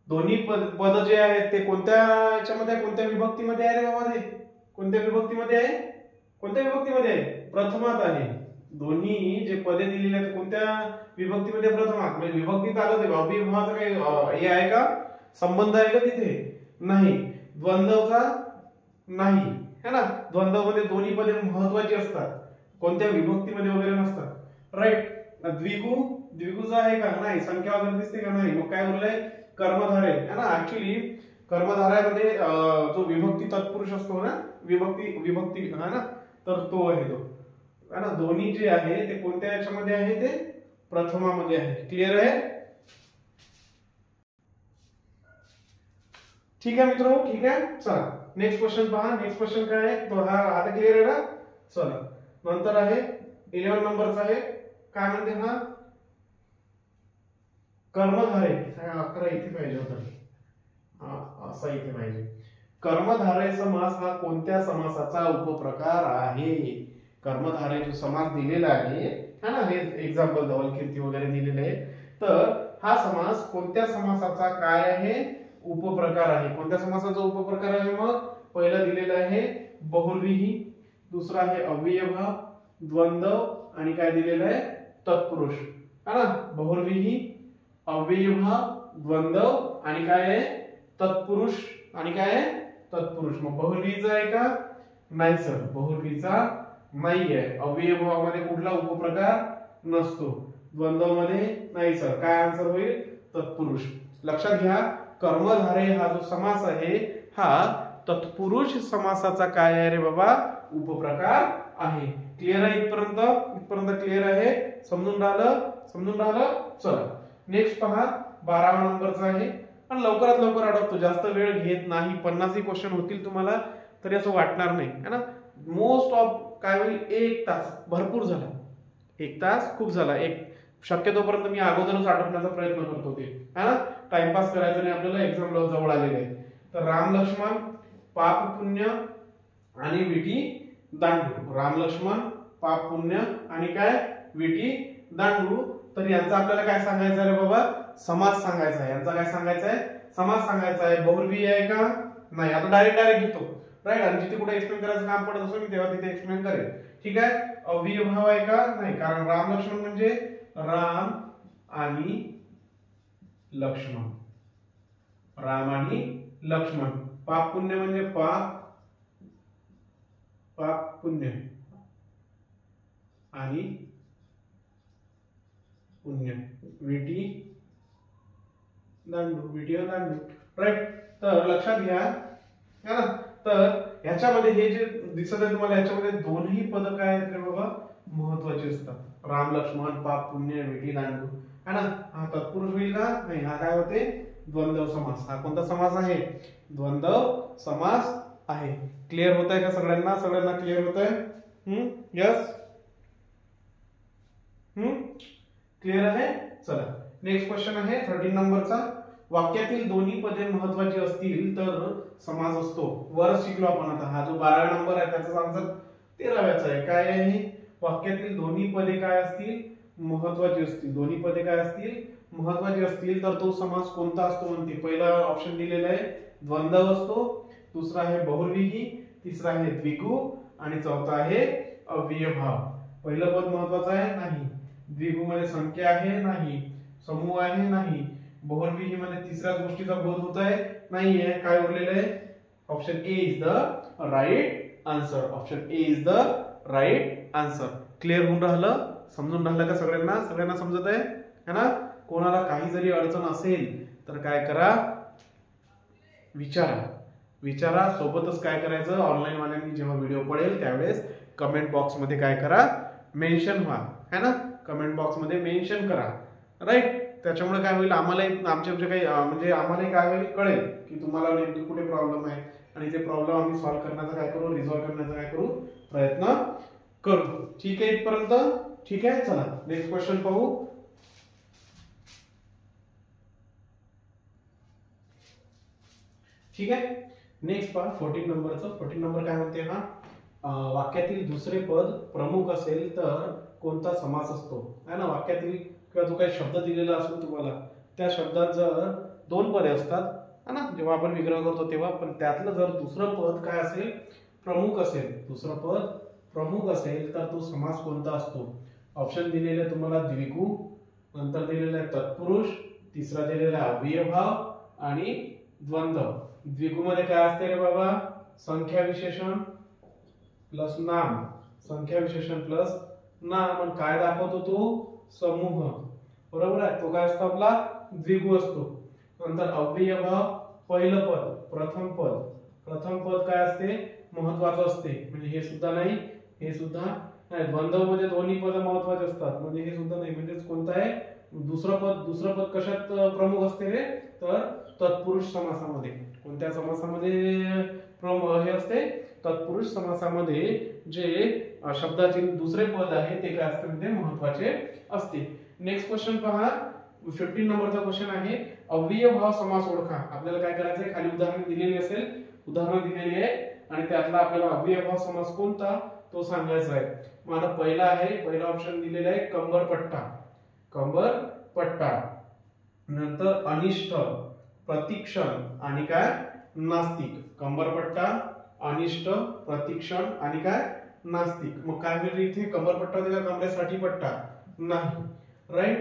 दोन्ही पद जे आहेत ते कोणत्या याच्यामध्ये, कोणत्या विभक्तीमध्ये आहे रे बाबा? ते कोणत्या विभक्तीमध्ये आहे? कोणत्या विभक्तीमध्ये आहे? प्रथमात आहे. दोन्ही जे पदे दिलेली आहेत कोणत्या विभक्तीमध्ये? प्रथमात. म्हणजे विभक्तीत आलं ते अव्ययभावाचा काही हे आहे का? संबंध आहे का तिथे? नाही. द्वंद्वचा नाही. है ना. द्वंद्वमध्ये दोन्ही पदे महत्वाची असतात. कोणत्या विभक्तीमध्ये वगैरे नसतात, राईट. द्विगुचा आहे का, नाही. संख्या वगैरे दिसते का, नाही. मग काय बोललंय, कर्मधारय है ना. ऍक्च्युली कर्मधारयामध्ये जो विभक्ती तत्पुरुष असतो ना, विभक्ती है ना, तर तो आहे तो है ना. दोन्ही जे आहे ते कोणत्या याच्यामध्ये आहे, ते प्रथमामध्ये आहे. क्लिअर आहे. ठीक आहे मित्रांनो, ठीक आहे. चला नेक्स्ट क्वेश्चन पहा. नेक्स्ट क्वेश्चन काय आहे, तो हा आता क्लिअर आहे ना. चला नंतर आहे 11 नंबरचा आहे. काय म्हणते हा, कर्मधारय. 11 इथे पाहिजे होता, असा इथे पाहिजे. कर्मधारय समास हा कोणत्या समासाचा उपप्रकार आहे. कर्मधारय जो समास दिलेला आहे है ना, हे एक्झाम्पल धवल कीर्ती वगैरे दिलेले आहे. तर हा समास कोणत्या समासाचा काय आहे, उपप्रकार आहे. कोणत्या समासाचा उपप्रकार आहे, मग पहिला दिलेला आहे बहुव्रीही, दुसरा आहे अव्ययभाव, द्वंद्व आणि काय दिलेलं आहे, तत्पुरुष है ना. बहुव्रीही, अव्ययभाव, द्वंद्व आणि काय आहे, तत्पुरुष. आणि काय आहे, तत्पुरुष. मग बहुव्रीहीचा आहे का, नाही सर, बहुव्रीहीचा नाहीये. अव्ययभावामध्ये कुठला उपप्रकार नसतो, द्वंद्वामध्ये नाही सर. काय आन्सर होईल, तत्पुरुष. लक्षात घ्या, कर्मधारय हा जो समास आहे हा तत्पुरुष समासाचा काय आहे रे बाबा, उपप्रकार आहे. क्लिअर आहे इथपर्यंत, इथपर्यंत क्लिअर आहे, समजून राहिलं. चला नेक्स्ट पहा, 12 नंबरचा आहे. पण लवकरात लवकर अडवतो, जास्त वेळ घेत नाही. 50 क्वेश्चन होतील तुम्हाला तरी असं वाटणार नाही है ना. मोस्ट ऑफ काय होईल, 1 तास भरपूर झाला, 1 तास खूप झाला. शक्यतोपर्यंत मी अगोदरच आटपण्याचा प्रयत्न करतो ते है ना. टाइमपास करायचं नाही आपल्याला, एक्झाम जवळ आलेले आहे. तर राम लक्ष्मण, पाप पुण्य आणि विटी दांडू. राम लक्ष्मण, पाप पुण्य आणि काय, विटी दांडू. तर यांचा आपल्याला काय सांगायचं आहे रे बाबा, समास सांगायचा आहे. यांचा काय सांगायचा आहे, समास सांगायचा आहे. बहुव्रीही आहे का, नाही. आता डायरेक्ट घेतो, राईट. आणि जिथे कुठे एक्सप्लेन करायचं काम पडत असो मी तेव्हा तिथे एक्सप्लेन करेल. ठीक आहे. अव्ययभाव आहे का, नाही. कारण राम लक्ष्मण म्हणजे राम आणि लक्ष्मण, राम आणि लक्ष्मण. पाप पुण्य म्हणजे पाप पुण्य आणि पुण्य. विटी दांडू, राईट. तर लक्षात घ्या है ना. तर ह्याच्यामध्ये हे जे दिसत आहे तुम्हाला, याच्यामध्ये दोन्ही पद काय आहेत रे बाबा, महत्वाचे असतात. राम लक्ष्मण, पाप पुण्य, विटी दांडू है ना. हा तत्पुरुष होईल का, नाही. हा काय होते, द्वंद्व समास. हा कोणता समास आहे, द्वंद्व समास आहे. क्लिअर होत आहे का सगळ्यांना क्लिअर होत आहे. यस, क्लिअर आहे. चला नेक्स्ट क्वेश्चन आहे 13 नंबरचा. वाक्यातील दोन्ही पदे महत्वाची असतील तर समास असतो. वर शिकलो आपण. आता हा जो 12 नंबर आहे त्याचा आन्सर 13व्याचा आहे. काय आहे, वाक्यातील दोन्ही पदे काय असतील, महत्वाची असतील. दोन्ही पदे काय असतील, महत्वाची असतील तर तो समास कोणता असतो म्हणते. पहिला ऑप्शन दिलेला आहे द्वंद्व असतो, दुसरा आहे बहुव्रीही, तिसरा आहे द्विगु आणि चौथा आहे अव्ययभाव. पहिलं पद महत्वाचं आहे, नाही. द्विगु मध्ये संख्या आहे, नाही. समूह आहे, नाही. बहुव्रीही मध्ये तिसऱ्या गोष्टीचा बोध होत आहे, नाहीये. काय उरलेलं आहे, option A is the right answer. Option A is the right answer. Clear होऊन राहिलं, समजून राहिलं का सगळ्यांना समजत आहे है ना. कोणाला काही जरी अडचण असेल तर काय करा, विचारा. सोबतच काय करायचं, ऑनलाईन वाल्यांनी जेव्हा व्हिडिओ पडेल त्यावेळेस कमेंट बॉक्स मध्ये काय करा, मेन्शन व्हा है ना. कमेंट बॉक्स मध्ये मेन्शन करा, राईट. त्याच्यामुळे काय होईल, आम्हालाही आमचे काही म्हणजे आम्हालाही काय होईल, कळेल की तुम्हाला नेमके कुठे प्रॉब्लेम आहे आणि ते प्रॉब्लेम आम्ही सॉल्व्ह करण्याचा काय करू, रिझॉल्व्ह करण्याचा काय करू, प्रयत्न करू. ठीक आहे इथपर्यंत, ठीक आहे. चला नेक्स्ट क्वेश्चन पाहू. ठीक आहे. नेक्स्ट पहा 14 नंबरचं. 14 नंबर काय म्हणते हा, वाक्यातील दुसरे पद प्रमुख असेल तर कोणता समास असतो है ना. वाक्यातील किंवा जो काही शब्द दिलेला असेल तुम्हाला, त्या शब्दात जर 2 पदे असतात है ना, जेव्हा आपण विग्रह करतो तेव्हा, पण त्यातलं जर दुसरं पद काय असेल, प्रमुख असेल, दुसरं पद प्रमुख असेल तर तो समास कोणता असतो. ऑप्शन दिलेले तुम्हाला द्विगु, नंतर दिलेला आहे तत्पुरुष, तिसरा दिलेला आहे अव्ययभाव आणि द्वंद्व. द्विगु मध्ये काय असते रे बाबा, संख्या विशेषण प्लस नाम. संख्या विशेषण प्लस ना, मग काय दाखवतो तो समूह, बरोबर आहे. तो काय असतो आपला द्विगु असतो. नंतर अव्ययभाव पहिलं पद प्रथम पद काय असते महत्वाचं असते, म्हणजे हे सुद्धा नाही हे सुद्धा नाही. द्वंद्व मध्ये दोन्ही पद महत्वाचे असतात, म्हणजे हे सुद्धा नाही. म्हणजे कोणतं आहे दुसरं पद कशात प्रमुख असते रे, तर तत्पुरुष समासामध्ये. कोणत्या समासामध्ये प्रमुख हे असते, तत्पुरुष समासामध्ये जे शब्दाचे दुसरे पद आहे ते काय असते म्हणजे महत्वाचे असते. नेक्स्ट क्वेश्चन पहा, 15 नंबरचा क्वेश्चन आहे अव्ययभाव समास ओळखा. आपल्याला काय करायचं आहे, खाली उदाहरण दिलेली असेल, उदाहरण दिलेली आहे आणि त्यातला आपल्याला अव्ययभाव समास कोणता तो सांगायचा आहे. माझा पहिला ऑप्शन दिलेला आहे कंबरपट्टा, नंतर अनिष्ट, प्रतीक्षण आणि काय नास्तिक. कंबरपट्टा, अनिष्ट, प्रतीक्षण आणि काय नास्तिक. मग काय होईल इथे, कंबरपट्टा दिला कमरेसाठी पट्टा नाही, राईट.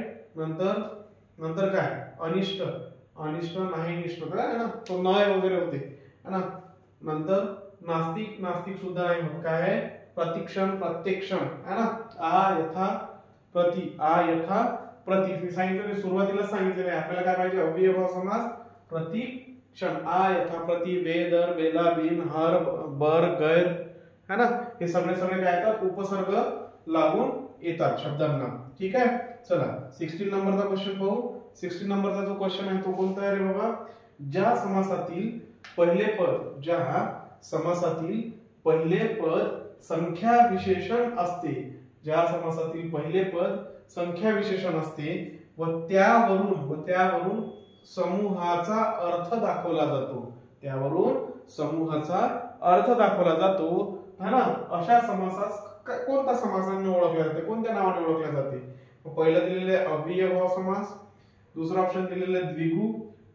नंतर काय अनिष्ट नाही, निष्ठ है ना, तो नय वगैरे होते है ना. नंतर नास्तिक सुद्धा नाही होत. काय आहे प्रत्यक्षण है ना. आ यथा प्रति मी सांगितलं, सुरुवातीला सांगितलेलं आहे आपल्याला काय पाहिजे, अव्ययभाव समास प्रतीक्षण. आ यथा प्रति, बे दर, बेला, बिन, हर, बर, गैर है ना. हे सगळे काय येतात उपसर्ग लागून येतात शब्दांना. ठीक आहे. चला 16 नंबरचा क्वेश्चन पाहू. 16 नंबरचा जो क्वेश्चन आहे तो कोणता आहे रे बाबा, ज्या समासातील पहिले पद संख्या विशेषण असते, ज्या समासातील पहिले पद संख्या विशेषण असते व त्यावरून समूहाचा अर्थ दाखवला जातो, है ना. अशा समासास कोणत्या समासाने ओळखले जाते, कोणत्या नावाने ओळखले जाते. पहिला दिलेले अव्ययभाव समास, दुसरा ऑप्शन दिलेले द्विगु,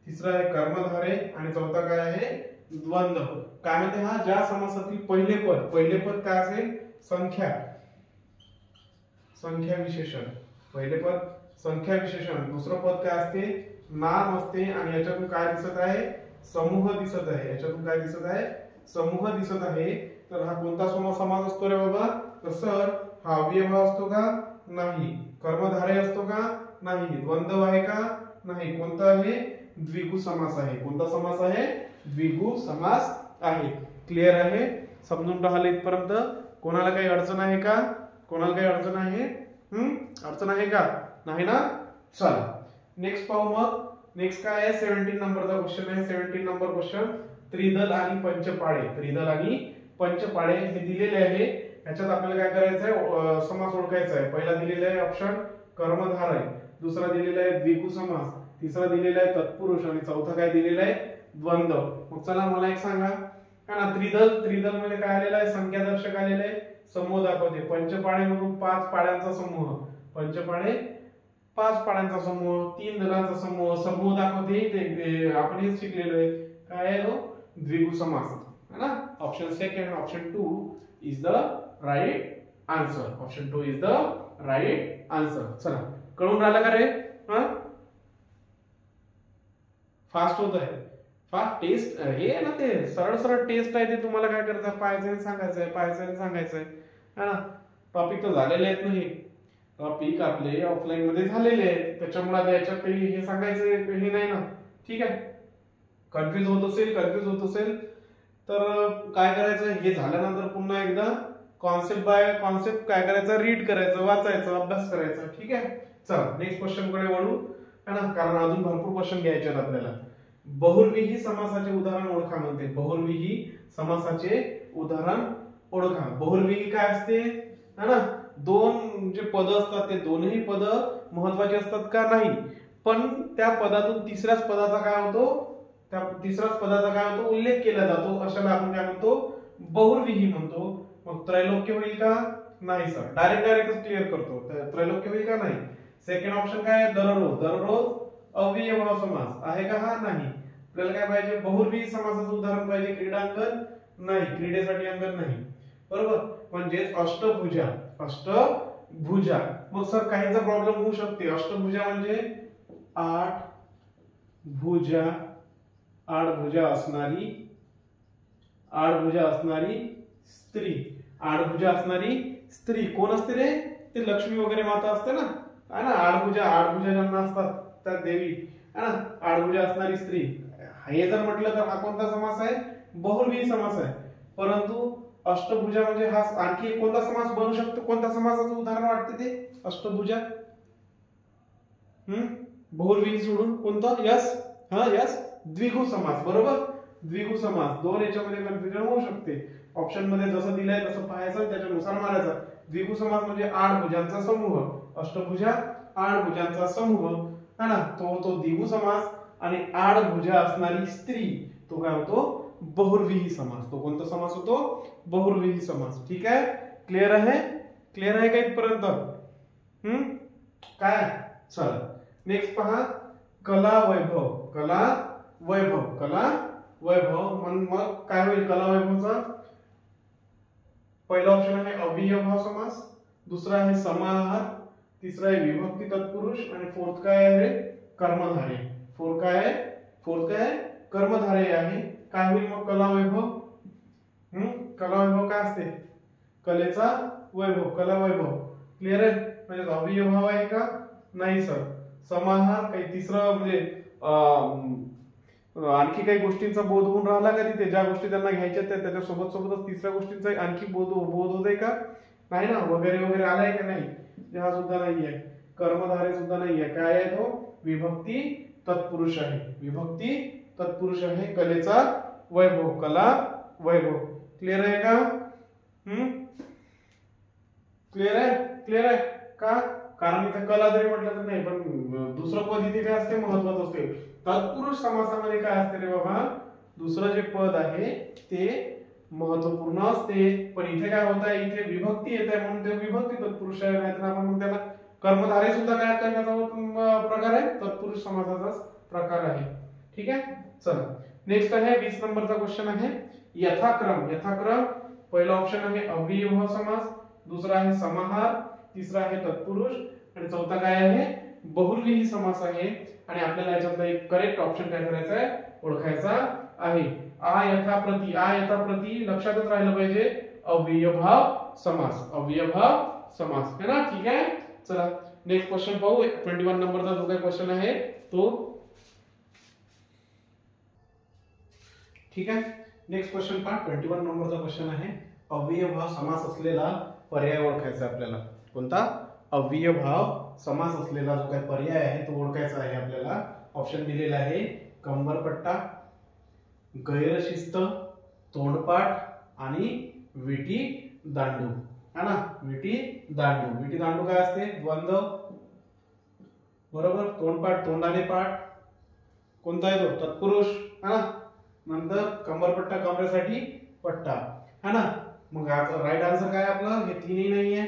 तिसरा आहे कर्मधारे आणि चौथा काय आहे द्वंद्व. काय म्हणते हा, ज्या समासातील पहिले पद काय असेल संख्या विशेषण, पहिले पद संख्या विशेषण, दुसरं पद काय असते नाम असते आणि याच्यातून काय दिसत आहे समूह दिसत आहे. तर हा कोणता समास असतो रे बाबा, तर सर हा अव्ययभाव असतो का नाही, कर्मधारय असतो का नाही, द्वंद्व आहे का नाही, कोणता आहे द्विगु समास आहे. कोणता समास आहे द्विगु समास आहे. क्लिअर आहे, समजून राहिले इथपर्यंत. कोणाला काही अडचण आहे का, अडचण आहे का नाही ना. चला नेक्स्ट पाहू. मग नेक्स्ट काय आहे 17 नंबरचा क्वेश्चन आहे. 17 नंबर क्वेश्चन त्रिदल आणि पंचपाडे हे दिलेले आहे. याच्यात आपल्याला काय करायचं आहे, समास ओळखायचा आहे. पहिला दिलेला आहे ऑप्शन कर्मधारय, दुसरा दिलेला आहे द्विगु समास, तिसरा दिलेला आहे तत्पुरुष आणि चौथा काय दिलेला आहे द्वंद्व. मग चला मला एक सांगा ना, त्रिदल मध्ये काय आलेलं आहे, संख्यादर्शक आलेलं आहे, समूह दाखवते. पंचपाडे मधून 5 पाड्यांचा समूह, पंचपाडे 5 पाड्यांचा समूह, 3 दलांचा समूह दाखवते. आपण हेच शिकलेलो आहे. काय आहे तो द्विगु समास है ना. Option second, option 2 is the right answer. चला कळून राहिलं का रे, फास्ट होत आहे, फास्ट टेस्ट हे ना, ते सरळ टेस्ट आहे. ते तुम्हाला काय करायचं, पाहायचं सांगायचं आहे है ना. टॉपिक तर झालेले आहेत नाही, टॉपिक आपले ऑफलाईन मध्ये झालेले आहेत, त्याच्यामुळे याच्यात काही हे सांगायचं हे नाही ना. ठीक आहे. कन्फ्युज होत असेल तर काय करायचं, हे झाल्यानंतर पुन्हा एकदा कॉन्सेप्ट बाय कॉन्सेप्ट काय करायचं, रीड करायचं, वाचायचं, अभ्यास करायचा. ठीक आहे. चला नेक्स्ट क्वेश्चन कडे वळू है ना, कारण अजून भरपूर क्वेश्चन घ्यायचे आहेत आपल्याला. बहुर्विही समासाचे उदाहरण ओळखा म्हणते. बहुर्विही समासाचे उदाहरण ओळखा. बहुर्विही काय असते है ना, दोन जे पद असतात ते दोनही पद महत्वाचे असतात का नाही, पण त्या पदातून तिसऱ्याच पदाचा काय होतो उल्लेख केला जातो, अशाला आपण काय म्हणतो बहुर्विही म्हणतो. मग त्रैलोक्य होईल का नाही सर, डायरेक्ट क्लिअर करतो. त्रैलोक्य होईल का नाही. सेकंड ऑप्शन काय आहे, दररोज अव्ययभाव समास आहे का हा नाही. आपल्याला काय पाहिजे, बहुर्विही समासाचं उदाहरण पाहिजे. क्रीडांगण नाही, क्रीडेसाठी अंगण नाही, बरोबर. म्हणजेच अष्टभुजा. मग सर काहींचा प्रॉब्लेम होऊ शकते. अष्टभुजा म्हणजे 8 भुजा असणारी स्त्री कोण असते रे? ते लक्ष्मी वगैरे माता असते ना, है ना, आडभुजा ज्यांना असतात त्या देवी, है ना, आडभुजा असणारी स्त्री. हे जर म्हटलं तर हा कोणता समास आहे? बहुव्रीही समास आहे. परंतु अष्टभुजा म्हणजे हा आणखी कोणता समास बनू शकतो? कोणत्या समासाचं उदाहरण वाटते ते अष्टभुजा? बहुव्रीही सोडून कोणतं? यस, यस, द्विगु समास. बरोबर, द्विगु समास. दोन याच्यामध्ये कन्फ्युजन होऊ शकते. ऑप्शन मध्ये जसं दिलंय तसं पाहायचं, त्याच्यानुसार मारायचं. द्विगु समास म्हणजे आठ भुजांचा समूह. अष्टभुजा आठ भुजांचा समूह, है ना, तो द्विगु समास. आणि आठ भुजा असणारी स्त्री तो काय होतो? बहुव्रीही समास. तो कोणता समास होतो? बहुव्रीही समास. ठीक आहे, क्लिअर आहे? क्लिअर आहे का इथपर्यंत? काय? चला नेक्स्ट पहा, कला वैभव. कला वैभव, कला वैभव. मग काय होईल कला वैभवचा? पहिला ऑप्शन आहे अव्ययभाव समास, दुसरा आहे समाहार, तिसरा आहे विभक्ती तत्पुरुष आणि फोर्थ काय आहे? कर्मधारय. फोर्थ काय आहे? कर्मधारय आहे. काय होईल मग कला वैभव? कला वैभव काय असते? कलेचा वैभव, कला वैभव. क्लिअर आहे? म्हणजे अव्ययभाव आहे का? नाही सर. समाहार काही तिसरं म्हणजे आणखी काही गोष्टींचा बोध होऊन राहिला का तिथे? ज्या गोष्टी त्यांना घ्यायच्या त्याच्या सोबतच तिसऱ्या गोष्टींचा आणखी बोध होतोय का? नाही ना, वगैरे आलाय का? नाही, हा सुद्धा नाहीये. कर्मधारय सुद्धा नाहीये. काय आहे तो? विभक्ती तत्पुरुष आहे. विभक्ती तत्पुरुष आहे. कलेचा वैभव, कला वैभव. क्लिअर आहे का? क्लिअर आहे का? कारण इथे कला जरी म्हटलं तर नाही, पण दुसरं पद इथे काय असते? महत्वाचं असते. तत्पुरुष समासामध्ये काय असते रे बाबा? दुसरं जे पद आहे ते महत्वपूर्ण असते. पण इथे काय होत आहे? इथे विभक्ती येत आहे म्हणून ते विभक्ती तत्पुरुष आहे. नाहीतर आपण मग त्याला कर्मधारय सुद्धा काय करण्याचा प्रकार आहे? तत्पुरुष समासाचाच प्रकार आहे. ठीक आहे, चला नेक्स्ट आहे 20 नंबरचा क्वेश्चन आहे यथाक्रम. यथाक्रम पहिला ऑप्शन आहे अव्ययभाव समास, दुसरा आहे समाहार, तिसरा आहे तत्पुरुष आणि चौथा काय आहे? बहुव्रीही समास आहे. आणि आपल्याला याच्यातला एक करेक्ट ऑप्शन काय करायचा आहे? ओळखायचा आहे. आ यथाप्रती लक्षातच राहिलं पाहिजे. अव्ययभाव समास, अव्ययभाव समास है ना. ठीक आहे, चला नेक्स्ट क्वेश्चन पाहू. 21 नंबरचा जो काही क्वेश्चन आहे तो. ठीक आहे, नेक्स्ट क्वेश्चन पहा. 21 नंबरचा क्वेश्चन आहे अव्ययभाव समास असलेला पर्याय ओळखायचा आपल्याला. कोणता? अव्ययभाव समास असलेला जो काही पर्याय आहे तो ओळखायचा आहे आपल्याला. ऑप्शन दिलेला आहे कंबरपट्टा, गैरशिस्त, तोंडपाठ आणि विटी दांडू, है ना. विटी दांडू काय असते? द्वंद्व. बरोबर. तोंडपाठ तोंडाने पाठ. कोणता आहे तो? तत्पुरुष, है ना. नंतर कंबरपट्टा कमरेसाठी पट्टा, है ना. मग राईट आन्सर काय आपलं? हे तीनही नाहीये.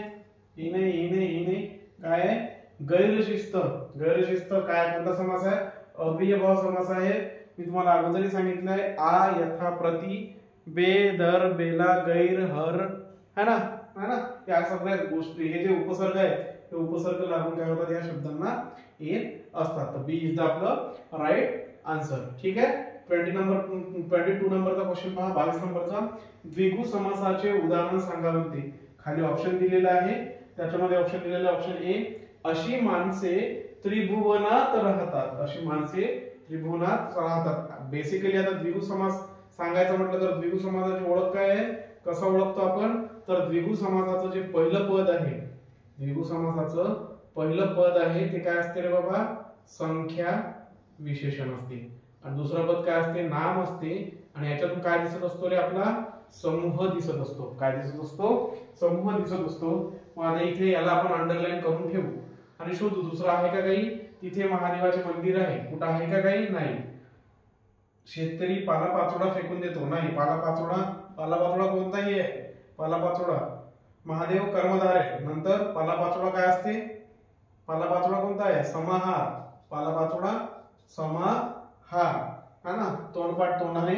ही नाही काय आहे? गैरशिस्त. काय कोणता समास आहे? अव्ययभाव समास आहे. मी तुम्हाला अगोदरही सांगितलंय. आ यथाप्रती, बे दर बेला गैर हर, है ना. या सगळ्या गोष्टी हे जे उपसर्ग आहे ते उपसर्ग लागून काय होतात? या शब्दांना येत असतात. तर बी इज द आपलं राईट आन्सर. ठीक आहे. 22 नंबरचा क्वेश्चन पहा. 22 नंबरचा द्विगु समासाचे उदाहरण सांगा म्हणते. खाली ऑप्शन दिलेला आहे. त्याच्यामध्ये ऑप्शन दिलेला ऑप्शन ए, अशी माणसे त्रिभुवनात राहतात. अशी माणसे त्रिभुवनात राहतात. बेसिकली आता द्विगु समास सांगायचं म्हटलं तर द्विगु समासाची ओळख काय आहे? कसं ओळखतो आपण? तर द्विगु समासाचं जे पहिलं पद आहे, द्विगु समासाचं पहिलं पद आहे ते काय असते रे बाबा? संख्या विशेषण असते. आणि दुसरं पद काय असते? नाम असते. आणि याच्यातून काय दिसत असतो रे? आपला समूह दिसत असतो. काय दिसत असतो? समूह दिसत असतो. मग आता इथे याला आपण अंडरलाईन करून ठेवू आणि शोधू दुसरं आहे का काही. तिथे महादेवाचे मंदिर आहे. कुठं आहे का काही? नाही. शेतकरी पालापाचोळा फेकून देतो. नाही. पालापाचोळा कोणताही आहे. पालापाचोळा. महादेव कर्मधार आहे. नंतर पालापाचोळा काय असते? पालापाचोळा कोणता आहे? समाहार. पालापाचोळा समाहार, है ना. तोंडपाठ तोंडाने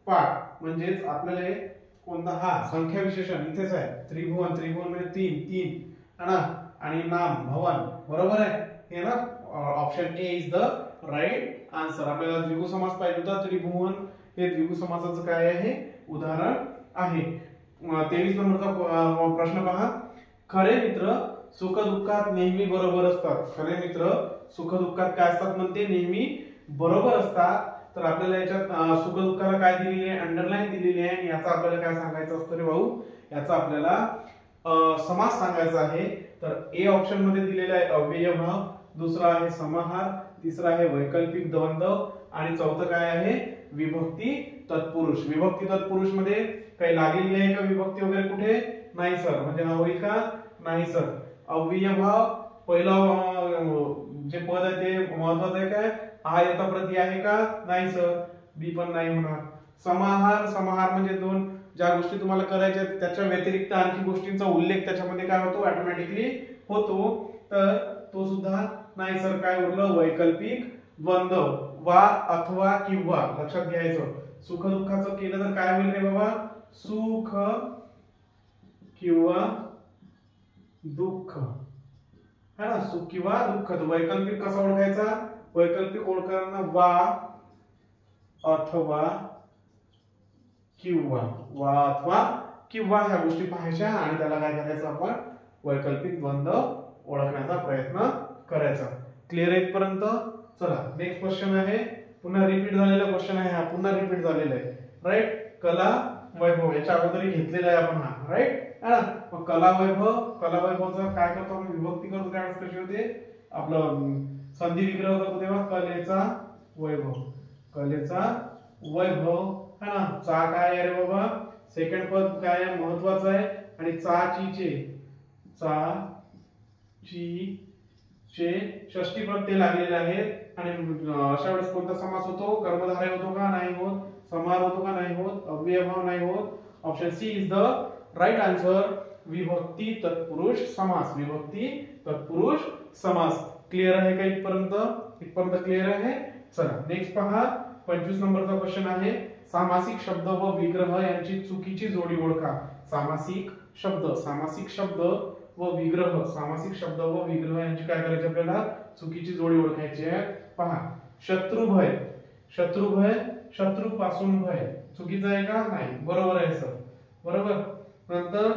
पाठ. म्हणजेच आपल्याला कोणता? हा संख्या विशेषण इथेच आहे. त्रिभुवन म्हणजे तीन, है ना. आणि नाम भवन. बरोबर आहे हे ना. Option A is the right answer. आपल्याला द्विगु समास पाहिजे होता. त्रिभुवन हे द्विगु समासाचं काय आहे? उदाहरण आहे. 23 नंबरचा प्रश्न पहा. खरे मित्र सुखदुःखात नेहमी बरोबर असतात. खरे मित्र सुखदुःखात काय असतात म्हणते, नेहमी बरोबर असतात. तर आपल्याला याच्यात सुखदुःखाला काय दिलेली आहे, अंडरलाईन दिलेली आहे. याचा आपल्याला काय सांगायचं असतं रे भाऊ, याचा आपल्याला समास सांगायचा आहे. तर ए ऑप्शन मध्ये दिलेला आहे अव्ययभाव, दुसरा आहे समाहार, तिसरा आहे वैकल्पिक द्वंद्व आणि चौथं काय आहे विभक्ती तत्पुरुष. विभक्ती तत्पुरुष मध्ये काही लागलेली आहे का विभक्ती वगैरे कुठे नाही सर, म्हणजे हा होईल का नाही सर. अव्ययभाव पहिला जे पद आहे ते महत्वाचं आहे काय, हा यथाप्रती आहे का नाही सर, बी पण नाही होणार. समाहार, समाहार म्हणजे दोन ज्या गोष्टी तुम्हाला करायच्या त्याच्या व्यतिरिक्त आणखी गोष्टींचा उल्लेख त्याच्यामध्ये काय होतो ऑटोमॅटिकली होतो, तर तो सुद्धा नाही सर. काय उरलं वैकल्पिक द्वंद्व, वा अथवा किंवा. लक्षात घ्यायचं सुख दुःखाचं केलं तर काय होईल रे बाबा, सुख किंवा दुःख है ना, सुख किंवा दुःख. वैकल्पिक कसा ओळखायचा, वैकल्पिक ओळखताना वा अथवा किंवा, वा अथवा किंवा ह्या गोष्टी पाहायच्या आणि त्याला काय करायचं आपण वैकल्पिक द्वंद्व ओळखण्याचा प्रयत्न करायचा. क्लिअर आहे इथपर्यंत. चला नेक्स्ट क्वेश्चन आहे, पुन्हा रिपीट झालेला क्वेश्चन आहे हा, पुन्हा रिपीट झालेला आहे राईट. कला वैभव याच्या अगोदर घेतलेला आहे आपण हा राईट है ना. मग कला वैभव, कला वैभवचा काय करतो आपण विभक्ती करतो त्यावेळेस कशी होते, आपलं संधी विग्रह करतो तेव्हा कलेचा वैभव, कलेचा वैभव है ना. चा काय आहे रे बाबा, सेकंड पद काय आहे महत्वाचं आहे, आणि चा ची चे, चा ची चे षष्टी प्रत्यय लागलेले आहेत. आणि अशा वेळेस कोणता समास होतो, कर्मधारय होतो का नाही होत, समाहार होतो का नाही होत, अव्ययभाव नाही होत. Option C is the right answer, विभक्ती तत्पुरुष समास, विभक्ती तत्पुरुष समास. क्लिअर आहे का इथपर्यंत, इथपर्यंत क्लिअर आहे. चला नेक्स्ट पहा, 25 नंबरचा क्वेश्चन आहे, सामासिक शब्द व विग्रह यांची चुकीची जोडी ओळखा. सामासिक शब्द, सामासिक शब्द व विग्रह, सामासिक शब्द व विग्रह यांची काय करायची आपल्याला चुकीची जोडी ओळखायची आहे. पहा शत्रुभय, शत्रुभय शत्रूपासून भय, चुकीचं आहे का नाही, बरोबर आहे सर, बरोबर. नंतर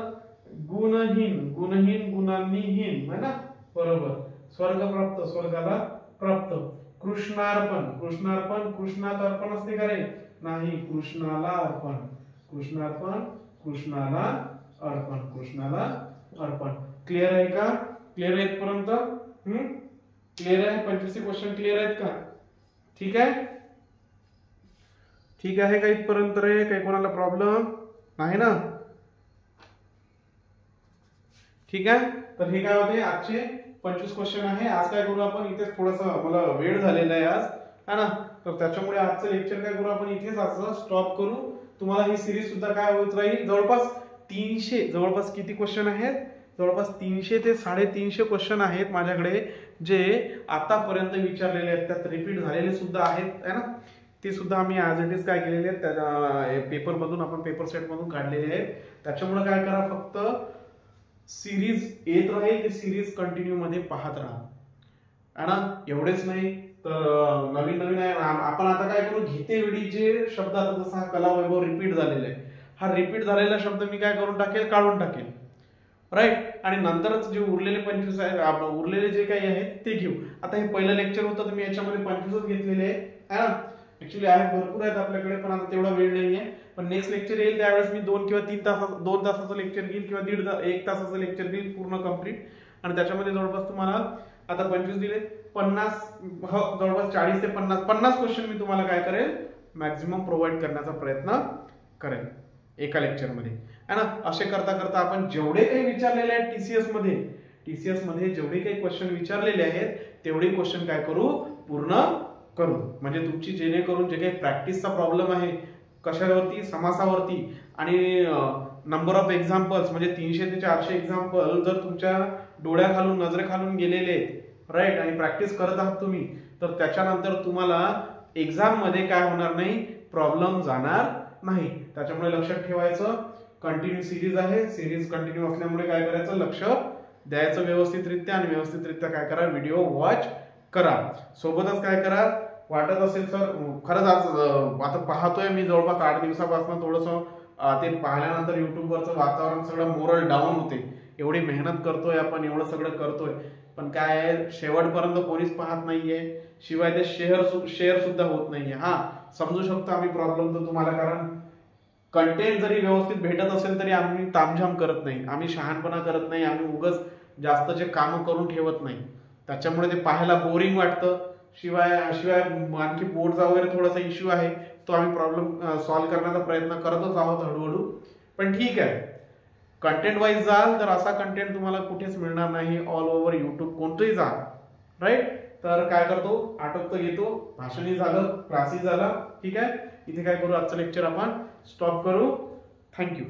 गुणहीन, गुणहीन गुणांनी हीन है ना, बरोबर. स्वर्ग प्राप्त, स्वर्गाला प्राप्त. कृष्णार्पण, कृष्णार्पण कृष्णात अर्पण असते का रे, नाही, कृष्णाला अर्पण, कृष्णार्पण कृष्णाला अर्पण, कृष्णाला अर्पण. क्लिअर आहे का, क्लिअर आहे इथपर्यंत, क्लिअर आहे. 25 क्वेश्चन क्लिअर आहेत का, ठीक आहे, ठीक आहे का इथपर्यंत रे, काही कोणाला प्रॉब्लेम नाही ना, ठीक आहे. तर हे काय होते आजचे 25 क्वेश्चन आहे. आज काय करू आपण इथेच, थोडासा मला वेळ झालेला आहे आज है ना, तर त्याच्यामुळे आजचं लेक्चर काय करू आपण इथेच आज स्टॉप करू. तुम्हाला ही सिरीज सुद्धा काय होत राहील, जवळपास 300, जवळपास किती क्वेश्चन आहेत, जवळपास 300 ते 350 क्वेश्चन आहेत माझ्याकडे, जे आतापर्यंत विचारलेले आहेत, त्यात रिपीट झालेले सुद्धा आहेत है ना. ते सुद्धा आम्ही ॲज इट इज काय केलेले आहेत, त्या पेपर मधून आपण पेपर सेट मधून काढलेले आहेत. त्याच्यामुळे काय करा, फक्त सिरीज येत राहील, ती सिरीज कंटिन्यू मध्ये पाहत राहा है ना. एवढेच नाही तर नवीन नवीन आहे आपण आता काय करू, घेते वेळी जे शब्द आता जसा हा कला वैभव रिपीट झालेला आहे, हा रिपीट झालेला शब्द मी काय करून टाकेल, काढून टाकेल राईट. आणि नंतरच जे उरलेले 25 आहेत, उरलेले जे काही आहेत ते घेऊ. आता हे पहिलं लेक्चर होतं तर मी याच्यामध्ये 25च घेतलेले आहे ना. ऍक्च्युली आहेत भरपूर आहेत आपल्याकडे, पण आता तेवढा वेळ नाही आहे. पण नेक्स्ट लेक्चर येईल त्यावेळेस मी 2 किंवा 3 तासाचं, 2 तासाचं लेक्चर घेईल किंवा 1 तासाचं लेक्चर घेईल पूर्ण कम्प्लीट. आणि त्याच्यामध्ये जवळपास तुम्हाला आता 25 दिले, 50 जवळपास 40 ते 50 क्वेश्चन मी तुम्हाला काय करेल, मॅक्झिमम प्रोव्हाइड करण्याचा प्रयत्न करेल एका लेक्चरमध्ये है ना. असे करता करता आपण जेवढे काही विचारलेले आहेत टीसीएस मध्ये जेवढे काही क्वेश्चन विचारलेले आहेत तेवढे क्वेश्चन काय करू, पूर्ण करू. म्हणजे तुमची जेणेकरून जे काही प्रॅक्टिसचा प्रॉब्लेम आहे कशावरती, समासावरती, आणि नंबर ऑफ एक्झाम्पल्स म्हणजे 300 ते 400 एक्झाम्पल जर तुमच्या डोळ्याखालून नजरेखालून गेलेले आहेत राईट, आणि प्रॅक्टिस करत आहात तुम्ही, तर त्याच्यानंतर तुम्हाला एक्झाम मध्ये काय होणार नाही, प्रॉब्लेम जाणार नाही. त्याच्यामुळे लक्षात ठेवायचं, कंटिन्यू सिरीज आहे, सिरीज कंटिन्यू असल्यामुळे काय करायचं, लक्ष द्यायचं व्यवस्थितरित्या, आणि व्यवस्थितरित्या काय करा, व्हिडिओ वॉच करा. सोबतच काय करा, वाटत असेल सर खरंच आज आता पाहतोय मी जवळपास 8 दिवसापासून थोडंसं ते पाहिल्यानंतर युट्यूबवरचं वातावरण सगळं मोरल डाऊन होते, एवढी मेहनत करतोय आपण, एवढं सगळं करतोय, पण काय आहे शेवटपर्यंत कोणीच पाहत नाहीये, शिवाय ते शेअर सुद्धा होत नाहीये. हा समजू शकतो आम्ही प्रॉब्लेम तर तुम्हाला, कारण कंटेंट जरी व्यवस्थित भेटत असेल तरी आम्ही तामझाम करत नाही, आम्ही शहाणपणा करत नाही, आम्ही उगाच जास्तचे कामं करून ठेवत नाही. त्याच्यामुळे ते पाहायला बोरिंग वाटतं. शिवाय आणखी बोर्डचा वगैरे थोडासा इश्यू आहे, तो आम्ही प्रॉब्लेम सॉल्व्ह करण्याचा प्रयत्न करतच आहोत हळूहळू. पण ठीक आहे, कंटेंट वाईज जाल तर असा कंटेंट तुम्हाला कुठेच मिळणार नाही ऑल ओव्हर युट्यूब, कोणतंही जा. राईट. तर काय करतो, आटोपतो घेतो, भाषणही झालं, क्लासही झाला. ठीक आहे, इथे काय करू, आजचं लेक्चर आपण स्टॉप करू. थँक्यू.